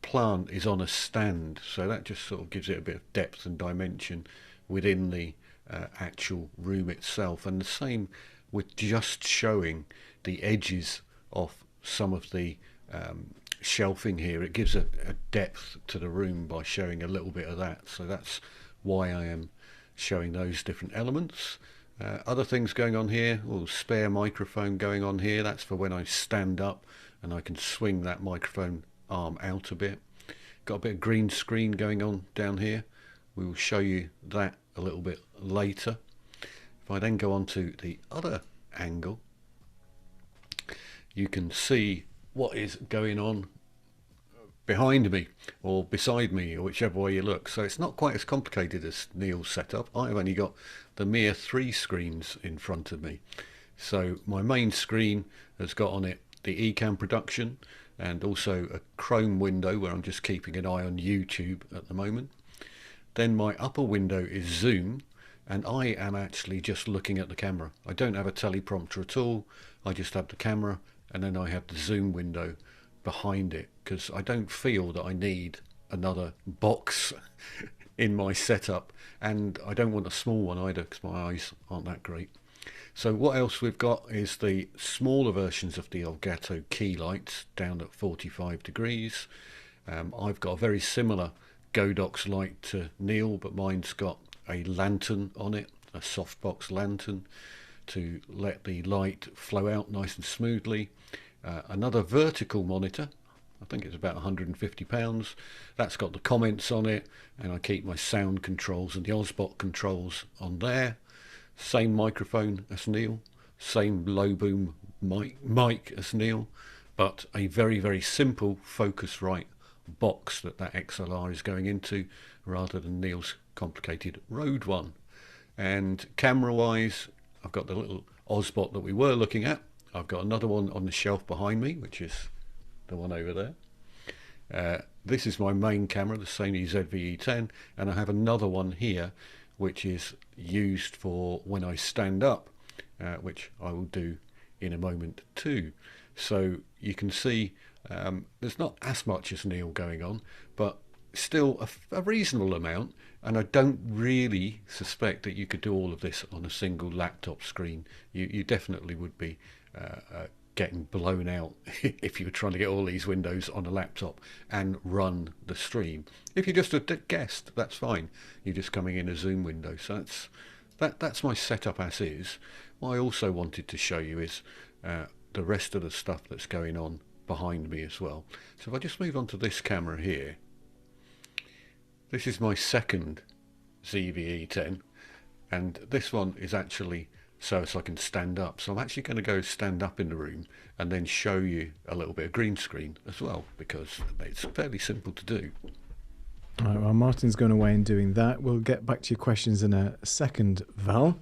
plant is on a stand, so that just sort of gives it a bit of depth and dimension within the actual room itself. And the same with just showing the edges of some of the shelving here. It gives a depth to the room by showing a little bit of that. So that's why I am showing those different elements. Other things going on here, spare microphone going on here. That's for when I stand up and I can swing that microphone arm out a bit. Got a bit of green screen going on down here. We will show you that a little bit later. If I then go on to the other angle, you can see what is going on behind me or beside me, or whichever way you look. So it's not quite as complicated as Neil's setup. I've only got the mere 3 screens in front of me. So my main screen has got on it the Ecamm production and also a Chrome window where I'm just keeping an eye on YouTube at the moment. Then my upper window is Zoom, and I am actually just looking at the camera. I don't have a teleprompter at all. I just have the camera, and then I have the Zoom window behind it, because I don't feel that I need another box in my setup, and I don't want a small one either because my eyes aren't that great. So what else we've got is the smaller versions of the Elgato key lights down at 45 degrees. I've got a very similar Godox light to Neil, but mine's got a lantern on it, a softbox lantern. to let the light flow out nice and smoothly. Another vertical monitor, I think it's about £150. That's got the comments on it, and I keep my sound controls and the Obsbot controls on there. Same microphone as Neil, same low boom mic as Neil, but a very, very simple Focusrite box that XLR is going into, rather than Neil's complicated Rode one. And camera wise, I've got the little Obsbot that we were looking at. I've got another one on the shelf behind me, which is the one over there. This is my main camera, the Sony ZV-E10, and I have another one here which is used for when I stand up, which I will do in a moment too. So you can see there's not as much as Neil going on, but still a reasonable amount, and I don't really suspect that you could do all of this on a single laptop screen. You definitely would be getting blown out if you were trying to get all these windows on a laptop and run the stream. If you're just a guest, that's fine. You're just coming in a Zoom window. So that's my setup as is. What I also wanted to show you is the rest of the stuff that's going on behind me as well. So if I just move on to this camera here, this is my second ZV-E10, and this one is actually so I can stand up. So I'm actually going to go stand up in the room and then show you a little bit of green screen as well, because it's fairly simple to do. All right, well, Martin's going away and doing that. We'll get back to your questions in a second, Val.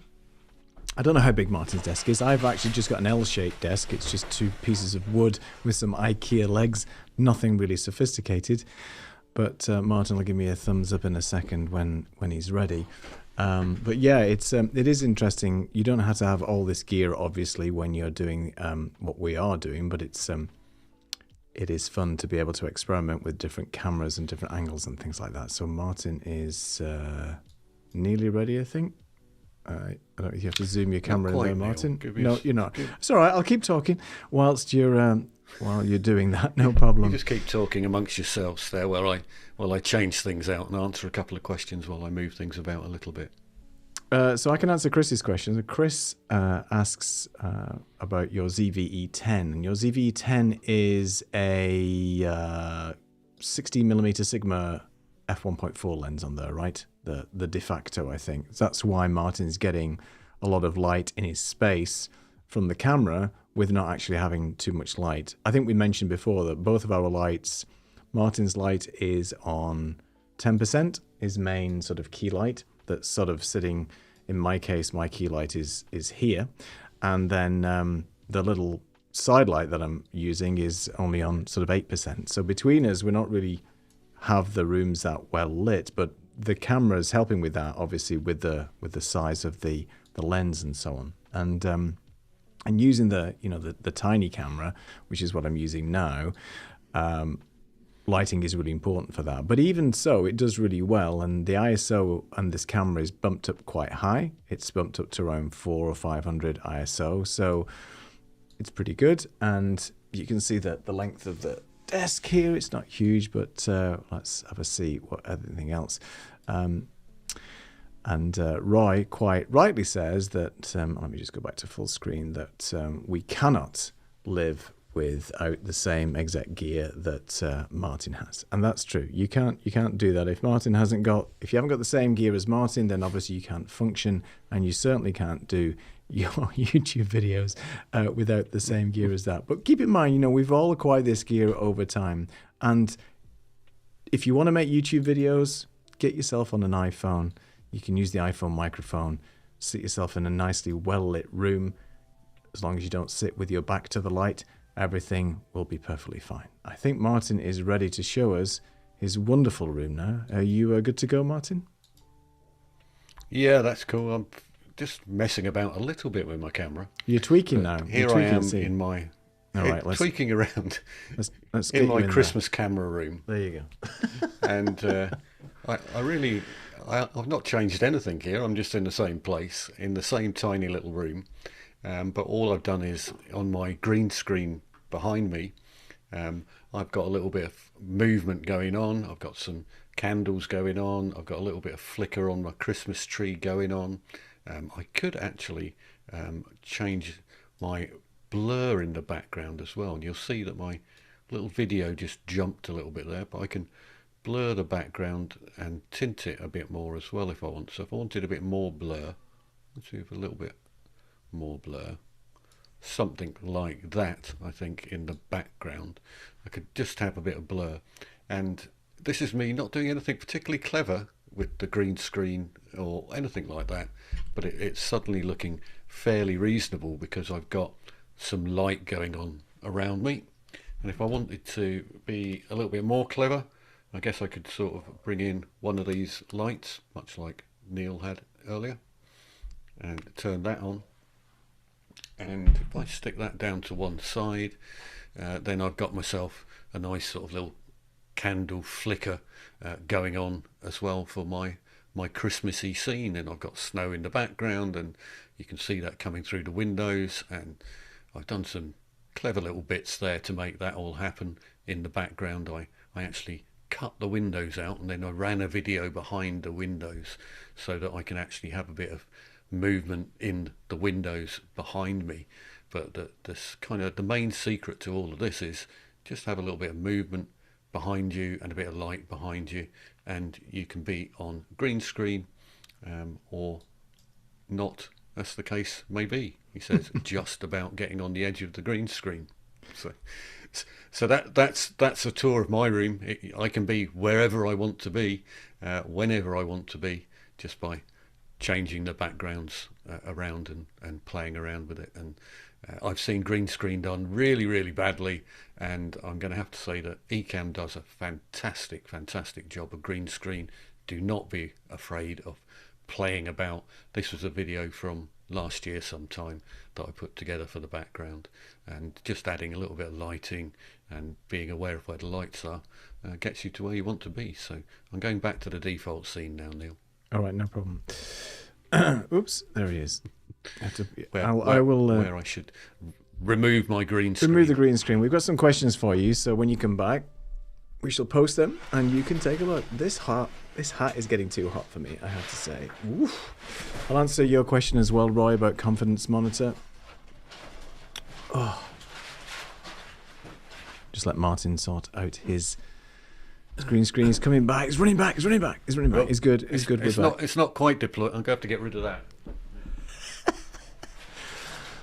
I don't know how big Martin's desk is. I've actually just got an L-shaped desk. It's just two pieces of wood with some IKEA legs. Nothing really sophisticated. But Martin will give me a thumbs up in a second when he's ready. But yeah, it is interesting. You don't have to have all this gear, obviously, when you're doing what we are doing, but it is fun to be able to experiment with different cameras and different angles and things like that. So Martin is nearly ready, I think. I don't know if you have to zoom your camera in there, Martin. No, you're not. It's all right. I'll keep talking whilst you're doing that. No problem. You just keep talking amongst yourselves there while I change things out and answer a couple of questions while I move things about a little bit. So I can answer Chris's question. Chris asks about your ZV-E10. And your ZV-E10 is a 60mm Sigma f1.4 lens on there, right? The de facto, I think. That's why Martin's getting a lot of light in his space from the camera with not actually having too much light. I think we mentioned before that both of our lights, Martin's light is on 10%, his main sort of key light that's sort of sitting, in my case, my key light is here. And then the little side light that I'm using is only on sort of 8%. So between us, we're not really have the rooms that well lit, but the camera is helping with that, obviously, with the size of the lens and so on. And using the tiny camera, which is what I'm using now, lighting is really important for that. But even so, it does really well, and the ISO on this camera is bumped up quite high. It's bumped up to around 400 or 500 ISO, so it's pretty good. And you can see that the length of the desk here, it's not huge, but let's have a see what everything else. And Roy quite rightly says that, let me just go back to full screen, that we cannot live without the same exact gear that Martin has. And that's true. You can't do that. If you haven't got the same gear as Martin, then obviously you can't function, and you certainly can't do your YouTube videos without the same gear as that. But keep in mind, we've all acquired this gear over time. And if you want to make YouTube videos, get yourself on an iPhone. You can use the iPhone microphone, sit yourself in a nicely well-lit room. As long as you don't sit with your back to the light, everything will be perfectly fine. I think Martin is ready to show us his wonderful room now. Are you good to go, Martin? Yeah, that's cool. I'm just messing about a little bit with my camera. You're tweaking now. Here I am in my... All right, tweaking around let's in my Christmas camera room. There you go. And I've not changed anything here. I'm just in the same place, in the same tiny little room. But all I've done is, on my green screen behind me, I've got a little bit of movement going on. I've got some candles going on. I've got a little bit of flicker on my Christmas tree going on. I could actually change my blur in the background as well. And you'll see that my little video just jumped a little bit there, but I can blur the background and tint it a bit more as well if I want. So if I wanted a bit more blur, let's see if a little bit more blur, something like that, I think, in the background. I could just have a bit of blur. And this is me not doing anything particularly clever with the green screen or anything like that, but it's suddenly looking fairly reasonable because I've got some light going on around me. And if I wanted to be a little bit more clever, I guess I could sort of bring in one of these lights, much like Neil had earlier, and turn that on. And if I stick that down to one side, then I've got myself a nice sort of little candle flicker going on as well for my Christmassy scene. And I've got snow in the background, and you can see that coming through the windows. And I've done some clever little bits there to make that all happen in the background. I actually cut the windows out, and then I ran a video behind the windows so that I can actually have a bit of movement in the windows behind me. But this kind of the main secret to all of this is just have a little bit of movement behind you and a bit of light behind you, and you can be on green screen or not, as the case may be. He says just about getting on the edge of the green screen. So that's a tour of my room. I can be wherever I want to be, whenever I want to be, just by changing the backgrounds around and playing around with it. And I've seen green screen done really, really badly, and I'm going to have to say that Ecamm does a fantastic job of green screen. Do not be afraid of playing about. This was a video from last year sometime that I put together for the background, and just adding a little bit of lighting and being aware of where the lights are gets you to where you want to be. So I'm going back to the default scene now, Neil. All right, no problem. Oops, there he is. Where I should remove my green screen. Remove the green screen. We've got some questions for you, so when you come back, we shall post them and you can take a look. This hat is getting too hot for me, I have to say. Oof. I'll answer your question as well, Roy, about confidence monitor. Oh. Just let Martin sort out his green screen. He's coming back. He's running back. He's running back. He's running back. He's good. He's good. It's not quite deployed. I'm going to have to get rid of that.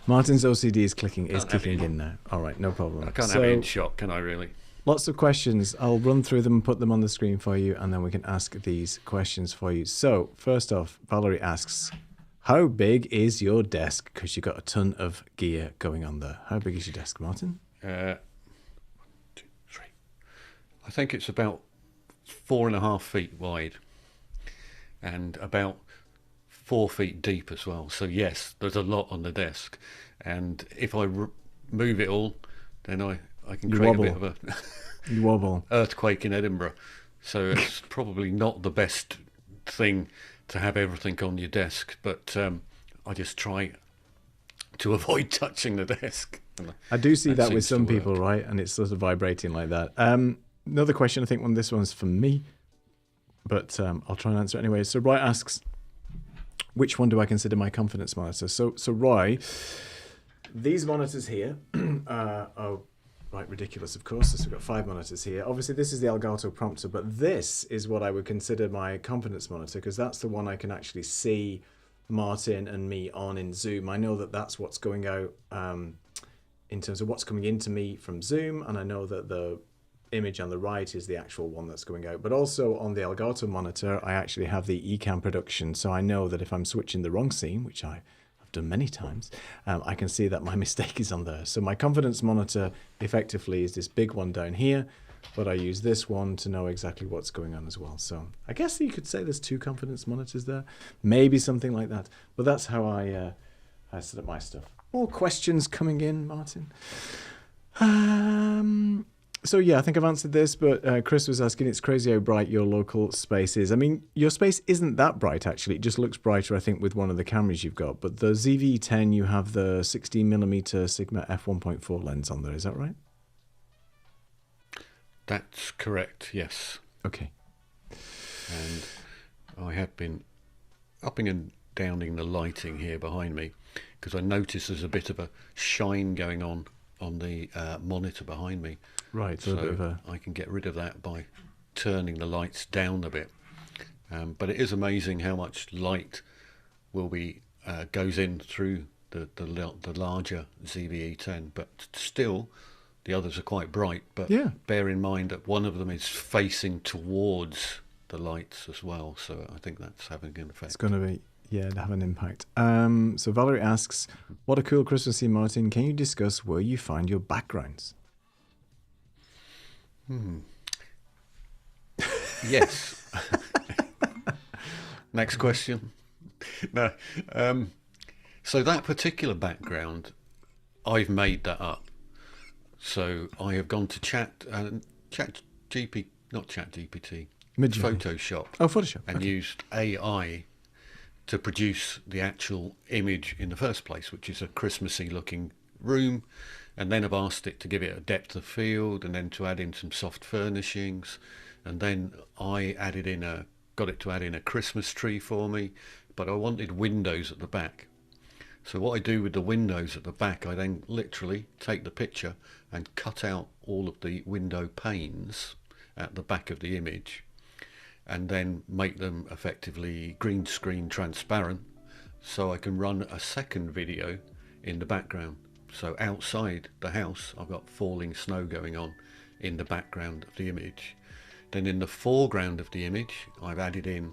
Martin's OCD is kicking in now. All right, no problem. I can't have it in shot, can I really? Lots of questions. I'll run through them and put them on the screen for you, and then we can ask these questions for you. So, first off, Valerie asks, how big is your desk? Because you've got a ton of gear going on there. How big is your desk, Martin? 1, 2, 3. I think it's about 4.5 feet wide and about 4 feet deep as well. So yes, there's a lot on the desk, and if I move it all, then I can create a bit of a you wobble earthquake in Edinburgh. So it's probably not the best thing to have everything on your desk, but I just try to avoid touching the desk. I do see that with some people, right? And it's sort of vibrating like that. Another question, I think this one's for me, but I'll try and answer it anyway. So Roy asks, which one do I consider my confidence monitor? So Roy, these monitors here are right ridiculous, of course. So we've got 5 monitors here. Obviously, this is the Elgato prompter, but this is what I would consider my confidence monitor, because that's the one I can actually see Martin and me on in Zoom. I know that that's what's going out in terms of what's coming into me from Zoom, and I know that the image on the right is the actual one that's going out. But also on the Elgato monitor, I actually have the Ecamm production, so I know that if I'm switching the wrong scene, which I have done many times, I can see that my mistake is on there. So my confidence monitor effectively is this big one down here, but I use this one to know exactly what's going on as well. So I guess you could say there's 2 confidence monitors there, maybe something like that. But that's how I set up my stuff. More questions coming in, Martin. So yeah, I think I've answered this, but Chris was asking, it's crazy how bright your local space is. I mean, your space isn't that bright, actually. It just looks brighter, I think, with one of the cameras you've got. But the ZV-10, you have the 16mm Sigma f1.4 lens on there. Is that right? That's correct, yes. Okay. And I have been upping and downing the lighting here behind me, because I notice there's a bit of a shine going on the monitor behind me. Right. So I can get rid of that by turning the lights down a bit. But it is amazing how much light will be goes in through the larger ZV-E10, but still the others are quite bright. But bear in mind that one of them is facing towards the lights as well, so I think that's having an effect. It's going to be, have an impact. So Valerie asks, what a cool Christmas scene, Martin. Can you discuss where you find your backgrounds? Yes. Next question. No. So that particular background, I've made that up. So I have gone to GPT, Photoshop. Oh, Photoshop. And used AI to produce the actual image in the first place, which is a Christmassy looking room. And then I've asked it to give it a depth of field and then to add in some soft furnishings. And then I got it to add in a Christmas tree for me, but I wanted windows at the back. So what I do with the windows at the back, I then literally take the picture and cut out all of the window panes at the back of the image and then make them effectively green screen transparent, so I can run a second video in the background. So outside the house, I've got falling snow going on in the background of the image. Then in the foreground of the image, I've added in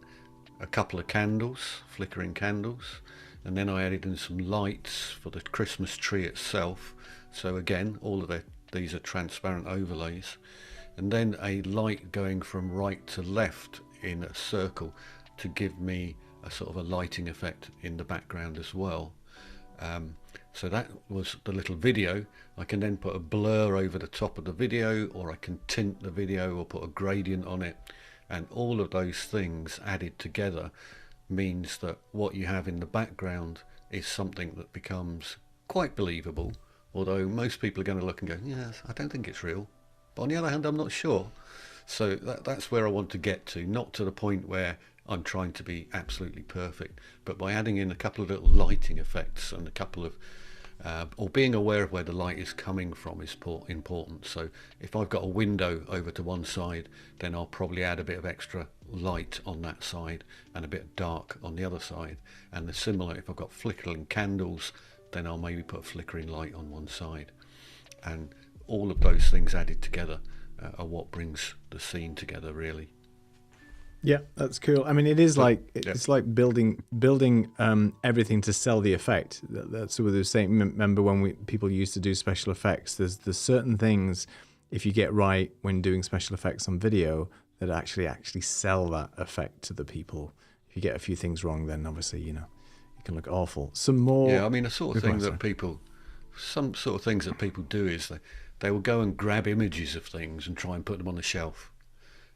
a couple of candles, flickering candles, and then I added in some lights for the Christmas tree itself. So again, all of these are transparent overlays. And then a light going from right to left in a circle to give me a sort of a lighting effect in the background as well. So that was the little video. I can then put a blur over the top of the video, or I can tint the video or put a gradient on it, and all of those things added together means that what you have in the background is something that becomes quite believable, although most people are going to look and go, yes, I don't think it's real, but on the other hand I'm not sure. So that's where I want to get to, not to the point where I'm trying to be absolutely perfect, but by adding in a couple of little lighting effects and a couple of or being aware of where the light is coming from is important. So if I've got a window over to one side, then I'll probably add a bit of extra light on that side and a bit of dark on the other side. And the similar, if I've got flickering candles, then I'll maybe put a flickering light on one side. And all of those things added together are what brings the scene together, really. Yeah, that's cool. I mean, it is it's like building everything to sell the effect. That's what they were saying. Remember when people used to do special effects? There's certain things, if you get right when doing special effects on video, that actually sell that effect to the people. If you get a few things wrong, then obviously it can look awful. Some more. Yeah, I mean, some sort of things that people do is they will go and grab images of things and try and put them on the shelf,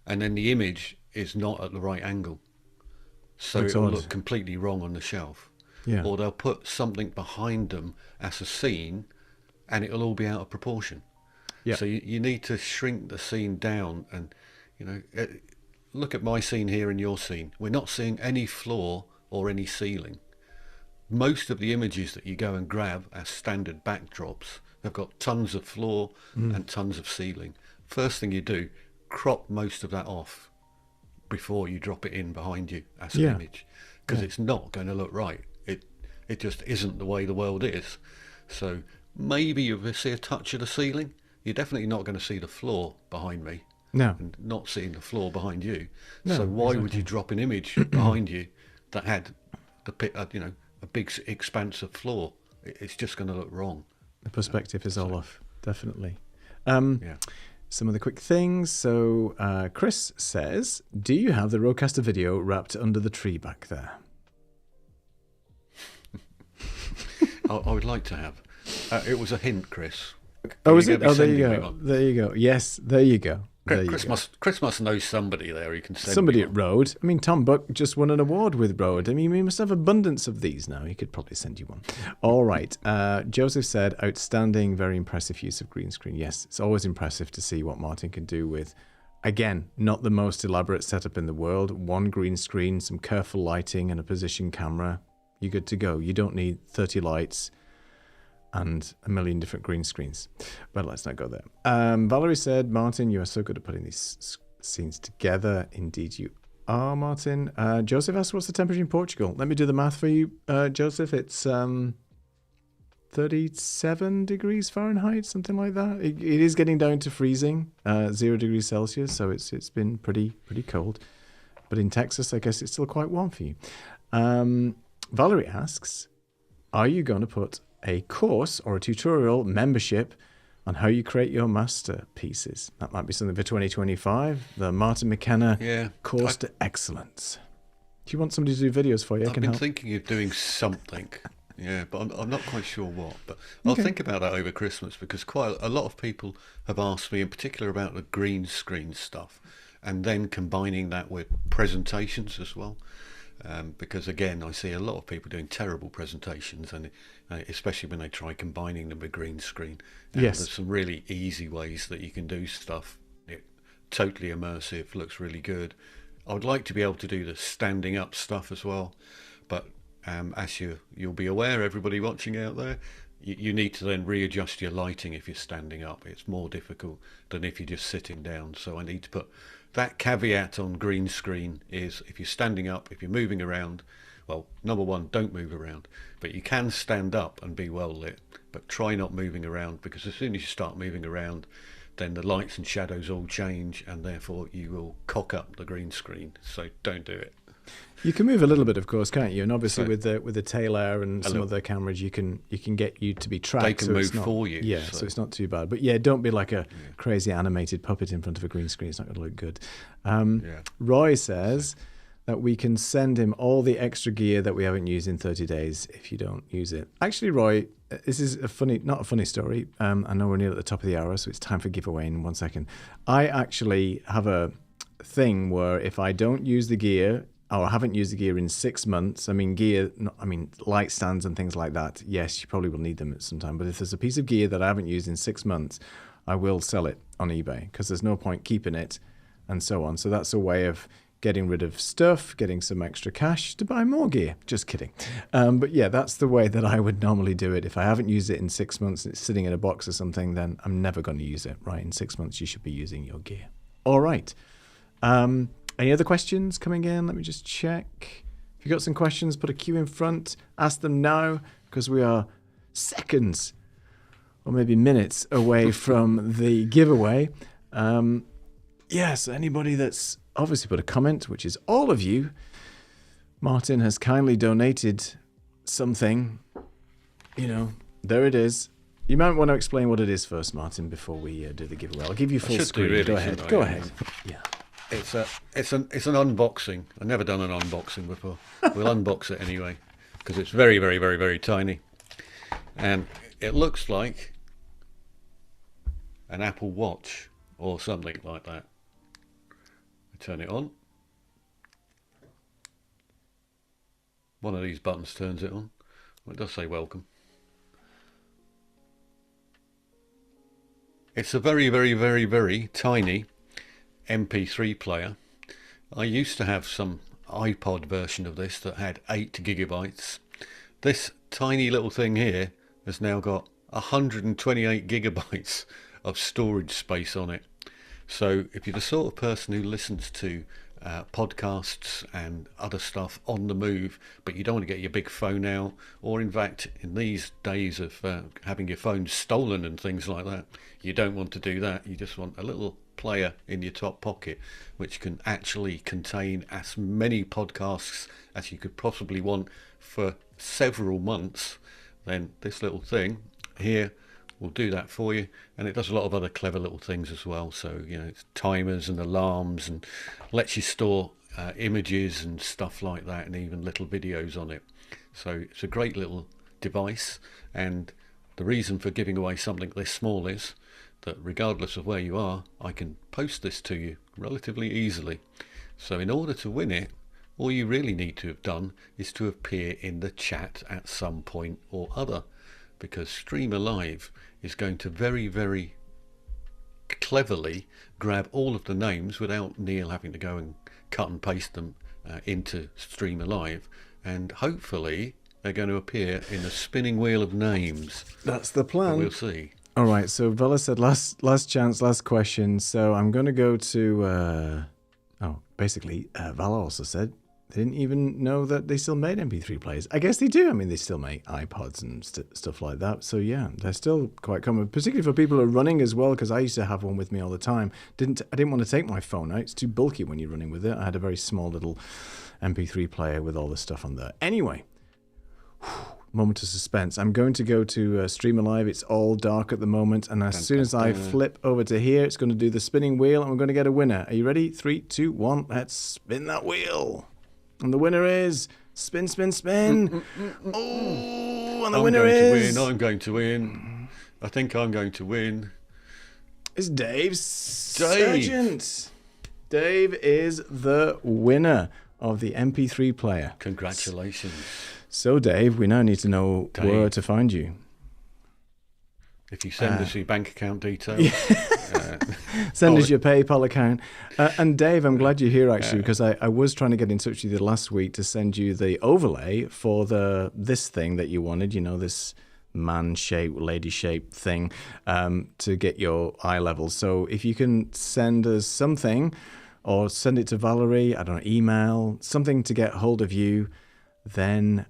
and then the image is not at the right angle, so it will look completely wrong on the shelf. Yeah. Or they'll put something behind them as a scene and it'll all be out of proportion. Yeah. So you need to shrink the scene down, and look at my scene here and your scene. We're not seeing any floor or any ceiling. Most of the images that you go and grab as standard backdrops have got tons of floor and tons of ceiling. First thing you do, crop most of that off before you drop it in behind you as an image, because it's not going to look right. It just isn't the way the world is. So maybe you'll see a touch of the ceiling. You're definitely not going to see the floor behind me. No. And not seeing the floor behind you. No, so why would you drop an image behind you that had a big expanse of floor? It's just going to look wrong. The perspective is all off, definitely. Some of the quick things. So Chris says, do you have the Rodecaster video wrapped under the tree back there? I would like to have. It was a hint, Chris. Oh, is it? Oh, there you go. There you go. Yes, there you go. Chris must know somebody there who can send somebody at Rode. I mean, Tom Buck just won an award with Rode. I mean, we must have abundance of these now. He could probably send you one. All right. Joseph said, outstanding, very impressive use of green screen. Yes, it's always impressive to see what Martin can do with, again, not the most elaborate setup in the world. One green screen, some careful lighting and a position camera. You're good to go. You don't need 30 lights and a million different green screens. But let's not go there. Valerie said, Martin, you are so good at putting these scenes together. Indeed, you are, Martin. Joseph asked, what's the temperature in Portugal? Let me do the math for you, Joseph. It's 37 degrees Fahrenheit, something like that. It is getting down to freezing, 0 degrees Celsius, so it's been pretty cold. But in Texas, I guess it's still quite warm for you. Valerie asks, are you going to put a course or a tutorial membership on how you create your masterpieces? That might be something for 2025. The Martin McKenna course to excellence. Do you want somebody to do videos for you? I've been thinking of doing something. Yeah, but I'm not quite sure what. But I'll think about that over Christmas, because quite a lot of people have asked me in particular about the green screen stuff, and then combining that with presentations as well. Because again, I see a lot of people doing terrible presentations, and especially when they try combining them with green screen. Yes. There's some really easy ways that you can do stuff. Totally immersive, looks really good. I would like to be able to do the standing up stuff as well, but as you'll be aware, everybody watching out there, you need to then readjust your lighting if you're standing up. It's more difficult than if you're just sitting down. So I need to put that caveat on green screen is if you're standing up, if you're moving around, well, number one, don't move around. But you can stand up and be well lit, but try not moving around, because as soon as you start moving around, then the lights and shadows all change, and therefore you will cock up the green screen. So don't do it. You can move a little bit, of course, can't you? And obviously with the tail air and some other cameras, you can get you to be tracked. They can move for you. Yeah, so it's not too bad. But yeah, don't be like a crazy animated puppet in front of a green screen. It's not going to look good. Roy says that we can send him all the extra gear that we haven't used in 30 days if you don't use it. Actually, Roy, this is not a funny story. I know we're near at the top of the hour, so it's time for giveaway in 1 second. I actually have a thing where if I don't use the gear, or I haven't used the gear in 6 months, light stands and things like that, yes, you probably will need them at some time. But if there's a piece of gear that I haven't used in 6 months, I will sell it on eBay, because there's no point keeping it and so on. So that's a way of getting rid of stuff, getting some extra cash to buy more gear. Just kidding. But yeah, that's the way that I would normally do it. If I haven't used it in 6 months and it's sitting in a box or something, then I'm never going to use it, right? In 6 months, you should be using your gear. All right. Any other questions coming in? Let me just check. If you've got some questions, put a Q in front. Ask them now, because we are seconds or maybe minutes away from the giveaway. Yes, anybody that's obviously put a comment, which is all of you, Martin has kindly donated something. There it is. You might want to explain what it is first, Martin, before we do the giveaway. I'll give you full screen. Really, Go ahead. Go ahead. Yeah. It's an unboxing. I've never done an unboxing before. We'll unbox it anyway, because it's very, very, very, very tiny, and it looks like an Apple Watch or something like that. I turn it on. One of these buttons turns it on. Well, it does say welcome. It's a very, very, very, very tiny MP3 player. I used to have some iPod version of this that had 8 gigabytes. This tiny little thing here has now got 128 gigabytes of storage space on it. So if you're the sort of person who listens to podcasts and other stuff on the move, but you don't want to get your big phone out, or in fact in these days of having your phone stolen and things like that, you don't want to do that. You just want a little player in your top pocket which can actually contain as many podcasts as you could possibly want for several months. Then this little thing here will do that for you, and it does a lot of other clever little things as well. So it's timers and alarms, and lets you store images and stuff like that, and even little videos on it. So it's a great little device, and the reason for giving away something this small is that regardless of where you are, I can post this to you relatively easily. So in order to win it, all you really need to have done is to appear in the chat at some point or other, because Streamer Live is going to very, very cleverly grab all of the names without Neil having to go and cut and paste them into Streamer Live, and hopefully they're going to appear in the spinning wheel of names. That's the But plan. we'll see. All right, so Vela said last chance, last question. So I'm going to go to, basically, Vala also said they didn't even know that they still made MP3 players. I guess they do. I mean, they still make iPods and stuff like that. So yeah, they're still quite common, particularly for people who are running as well, because I used to have one with me all the time. I didn't want to take my phone out. It's too bulky when you're running with it. I had a very small little MP3 player with all the stuff on there. Anyway, moment of suspense. I'm going to go to Stream Alive. It's all dark at the moment, and as soon as I flip over to here, it's going to do the spinning wheel, and we're going to get a winner. Are you ready? 3, 2, 1. Let's spin that wheel. And the winner is spin, spin, spin. Oh, and the winner is... I'm going to win. I think I'm going to win. It's Dave Sargent. Dave is the winner of the MP3 player. Congratulations. So, Dave, we now need to know where to find you. If you send us your bank account details. Send us your PayPal account. And Dave, I'm glad you're here, actually, because I was trying to get in touch with you last week to send you the overlay for this thing that you wanted, this man-shaped, lady-shaped thing to get your eye level. So if you can send us something or send it to Valerie, I don't know, email, something to get hold of you, then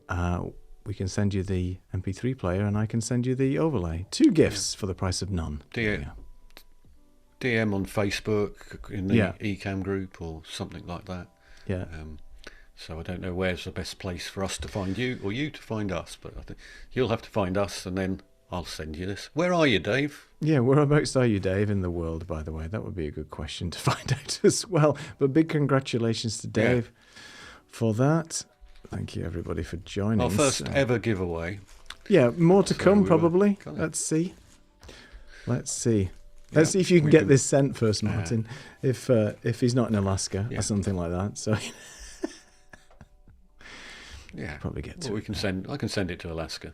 we can send you the MP3 player and I can send you the overlay. 2 gifts for the price of none. DM on Facebook in the Ecamm group or something like that. Yeah. So I don't know where's the best place for us to find you or you to find us, but I think you'll have to find us and then I'll send you this. Where are you, Dave? Yeah, whereabouts are you, Dave, in the world, by the way? That would be a good question to find out as well. But big congratulations to Dave for that. Thank you, everybody, for joining us. Our first ever giveaway. Yeah, more to come, probably. Let's see. Let's see if you can get this sent first, Martin. If he's not in Alaska or something like that. So probably get to. Well, I can send it to Alaska.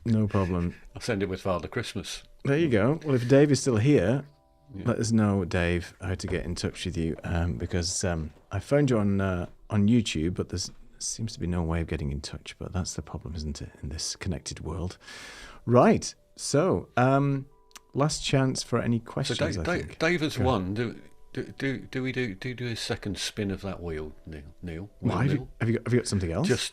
No problem. I'll send it with Father Christmas. There you go. Well, if Dave is still here, let us know, Dave, how to get in touch with you, because I found you on YouTube, but there seems to be no way of getting in touch. But that's the problem, isn't it, in this connected world? Right. So, last chance for any questions. So Dave has won. Do we do a second spin of that wheel, Neil? Have you got something else?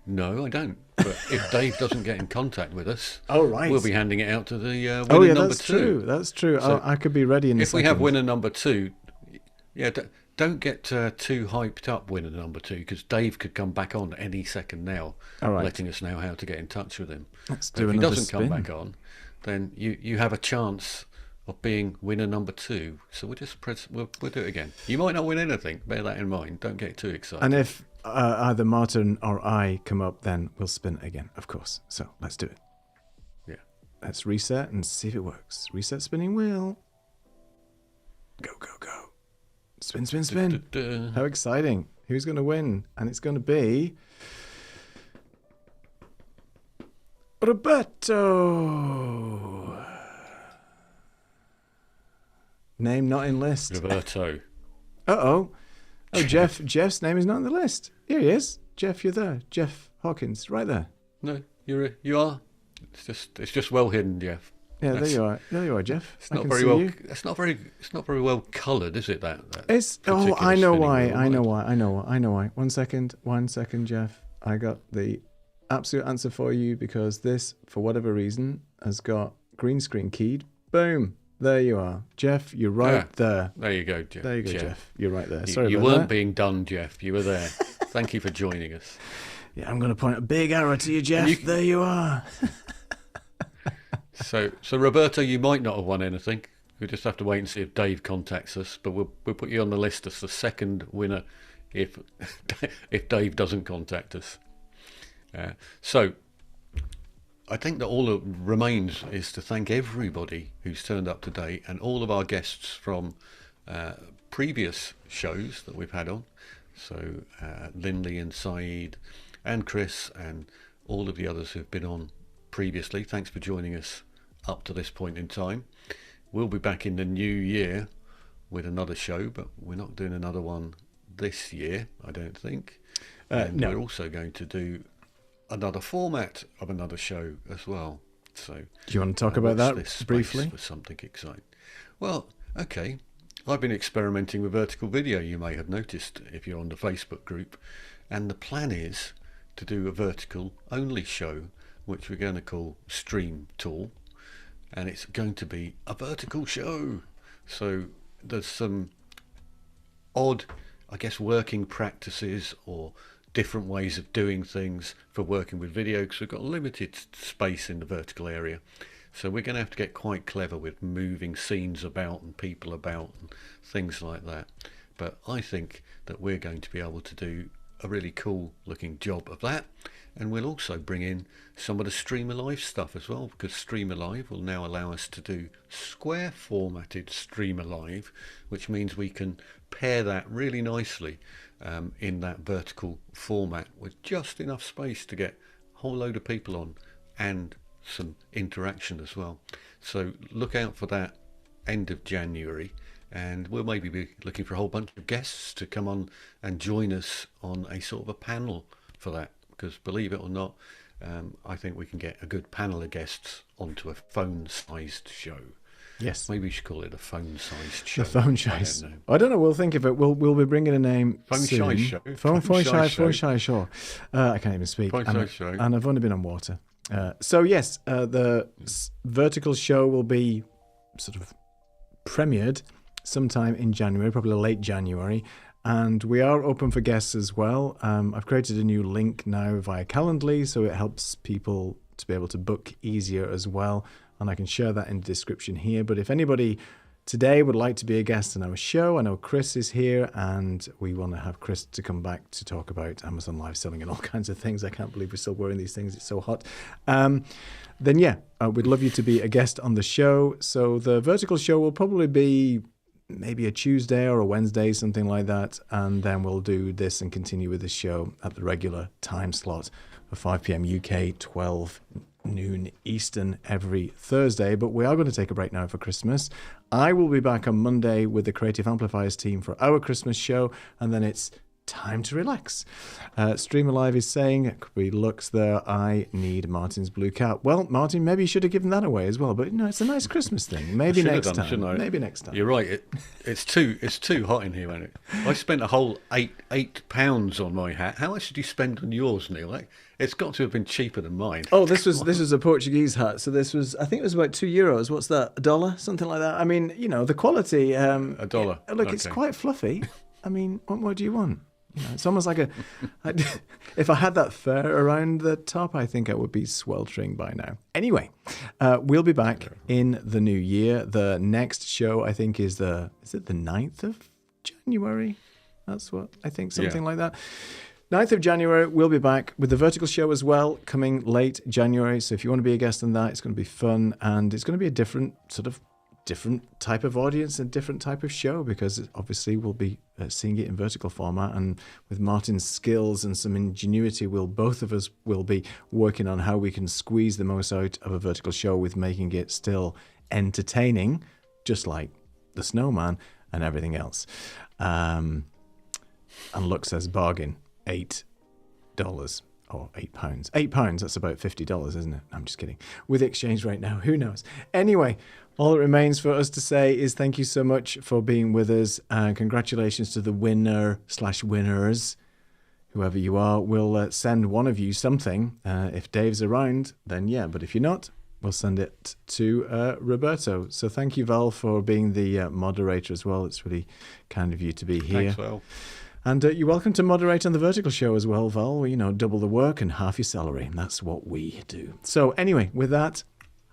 No, I don't. But if Dave doesn't get in contact with us, we'll be handing it out to the winner number 2. That's true. So I could be ready in a second. If we have winner number 2, don't get too hyped up, winner number 2, because Dave could come back on any second now, letting us know how to get in touch with him. Let's do if he doesn't spin. come back on, then you have a chance of being winner number 2. So we'll just we'll do it again. You might not win anything. Bear that in mind. Don't get too excited. And if either Martin or I come up, then we'll spin again, of course. So let's do it. Yeah. Let's reset and see if it works. Reset spinning wheel. Go, go, go. Spin, spin, spin. How exciting. Who's going to win? And it's going to be Roberto. Name not in list. Roberto. Uh-oh. Oh, Jeff. Jeff's name is not on the list. Here he is. Jeff, you're there. Jeff Hawkins, right there. No, you are. It's just well hidden, Jeff. Yeah, there you are. There you are, Jeff. It's not very well. It's not very well coloured, is it? That it's. Oh, I know why. I know why. 1 second, Jeff. I got the absolute answer for you because this, for whatever reason, has got green screen keyed. Boom. There you are, Jeff. You're right there. There you go, Jeff. There you go, Jeff. You're right there. Sorry, you about weren't that. being done, Jeff. You were there. Thank you for joining us. Yeah, I'm going to point a big arrow to you, Jeff. There you are. So Roberto, you might not have won anything. We'll just have to wait and see if Dave contacts us. But we'll put you on the list as the second winner if Dave doesn't contact us. So I think that all that remains is to thank everybody who's turned up today and all of our guests from previous shows that we've had on. So Lindley and Saeed and Chris and all of the others who've been on previously. Thanks for joining us up to this point in time. We'll be back in the new year with another show, but we're not doing another one this year, I don't think. And no. we're also going to do another format of another show as well. So, Do you want to talk about watch that this space briefly? for something exciting. Well, okay. I've been experimenting with vertical video, you may have noticed if you're on the Facebook group. And the plan is to do a vertical only show, which we're going to call Stream Tool. And it's going to be a vertical show. So there's some odd, I guess, working practices or different ways of doing things for working with video, because we've got limited space in the vertical area. So we're going to have to get quite clever with moving scenes about and people about and things like that. But I think that we're going to be able to do a really cool looking job of that. And we'll also bring in some of the Streamer Live stuff as well, because Streamer Live will now allow us to do square formatted Streamer Live, which means we can pair that really nicely in that vertical format with just enough space to get a whole load of people on and some interaction as well. So look out for that end of January, and we'll maybe be looking for a whole bunch of guests to come on and join us on a sort of a panel for that, because believe it or not, I think we can get a good panel of guests onto a phone-sized show. Yes. Maybe we should call it a phone-sized show. The phone size. I don't know. We'll think of it. We'll be bringing a name Phone soon. shy show. Phone shy show. show. I can't even speak. Phone shy show. And I've only been on water. So yes, the vertical show will be sort of premiered sometime in January, probably late January. And we are open for guests as well. I've created a new link now via Calendly, so it helps people to be able to book easier as well. And I can share that in the description here. But if anybody today would like to be a guest on our show, I know Chris is here, and we want to have Chris to come back to talk about Amazon live selling and all kinds of things. I can't believe we're still wearing these things. It's so hot. Then yeah, we'd love you to be a guest on the show. So the vertical show will probably be maybe a Tuesday or a Wednesday, something like that. And then we'll do this and continue with the show at the regular time slot of 5 p.m. UK, 12 noon Eastern every Thursday. But we are going to take a break now for Christmas. I will be back on Monday with the Creative Amplifiers team for our Christmas show, and then it's time to relax. Streamer Live is saying, it could be Lux there, I need Martin's blue cat. Well, Martin, maybe you should have given that away as well, but no, it's a nice Christmas thing. Maybe next time. Maybe next time. You're right. It's too hot in here, isn't it? I spent a whole £8 on my hat. How much did you spend on yours, Neil? It's got to have been cheaper than mine. Oh, this was a Portuguese hat. So this was, I think it was about €2. What's that? $1? Something like that. I mean, you know, the quality. $1. Look, okay. It's quite fluffy. I mean, what more do you want? You know, it's almost like if I had that fur around the top, I think I would be sweltering by now. Anyway, we'll be back in the new year. The next show, I think, is it the 9th of January? That's what I think, something like that. 9th of January, we'll be back with the vertical show as well, coming late January. So if you want to be a guest on that, it's going to be fun, and it's going to be a different type of audience and different type of show, because obviously we'll be seeing it in vertical format, and with Martin's skills and some ingenuity, both of us will be working on how we can squeeze the most out of a vertical show with making it still entertaining, just like the snowman and everything else. And Lux says bargain, $8 or £8. £8, that's about $50, isn't it? I'm just kidding. With the exchange rate now, who knows? Anyway, all that remains for us to say is thank you so much for being with us. Congratulations to the winner/winners, whoever you are. We'll send one of you something. If Dave's around, then yeah. But if you're not, we'll send it to Roberto. So thank you, Val, for being the moderator as well. It's really kind of you to be here. Thanks, Val. And you're welcome to moderate on the vertical show as well, Val. You know, double the work and half your salary. That's what we do. So anyway, with that,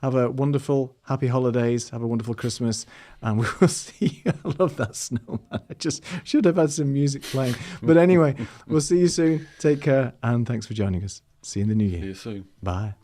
have a wonderful, happy holidays. Have a wonderful Christmas. And we will see you. I love that snowman. I just should have had some music playing. But anyway, we'll see you soon. Take care. And thanks for joining us. See you in the new year. See you soon. Bye.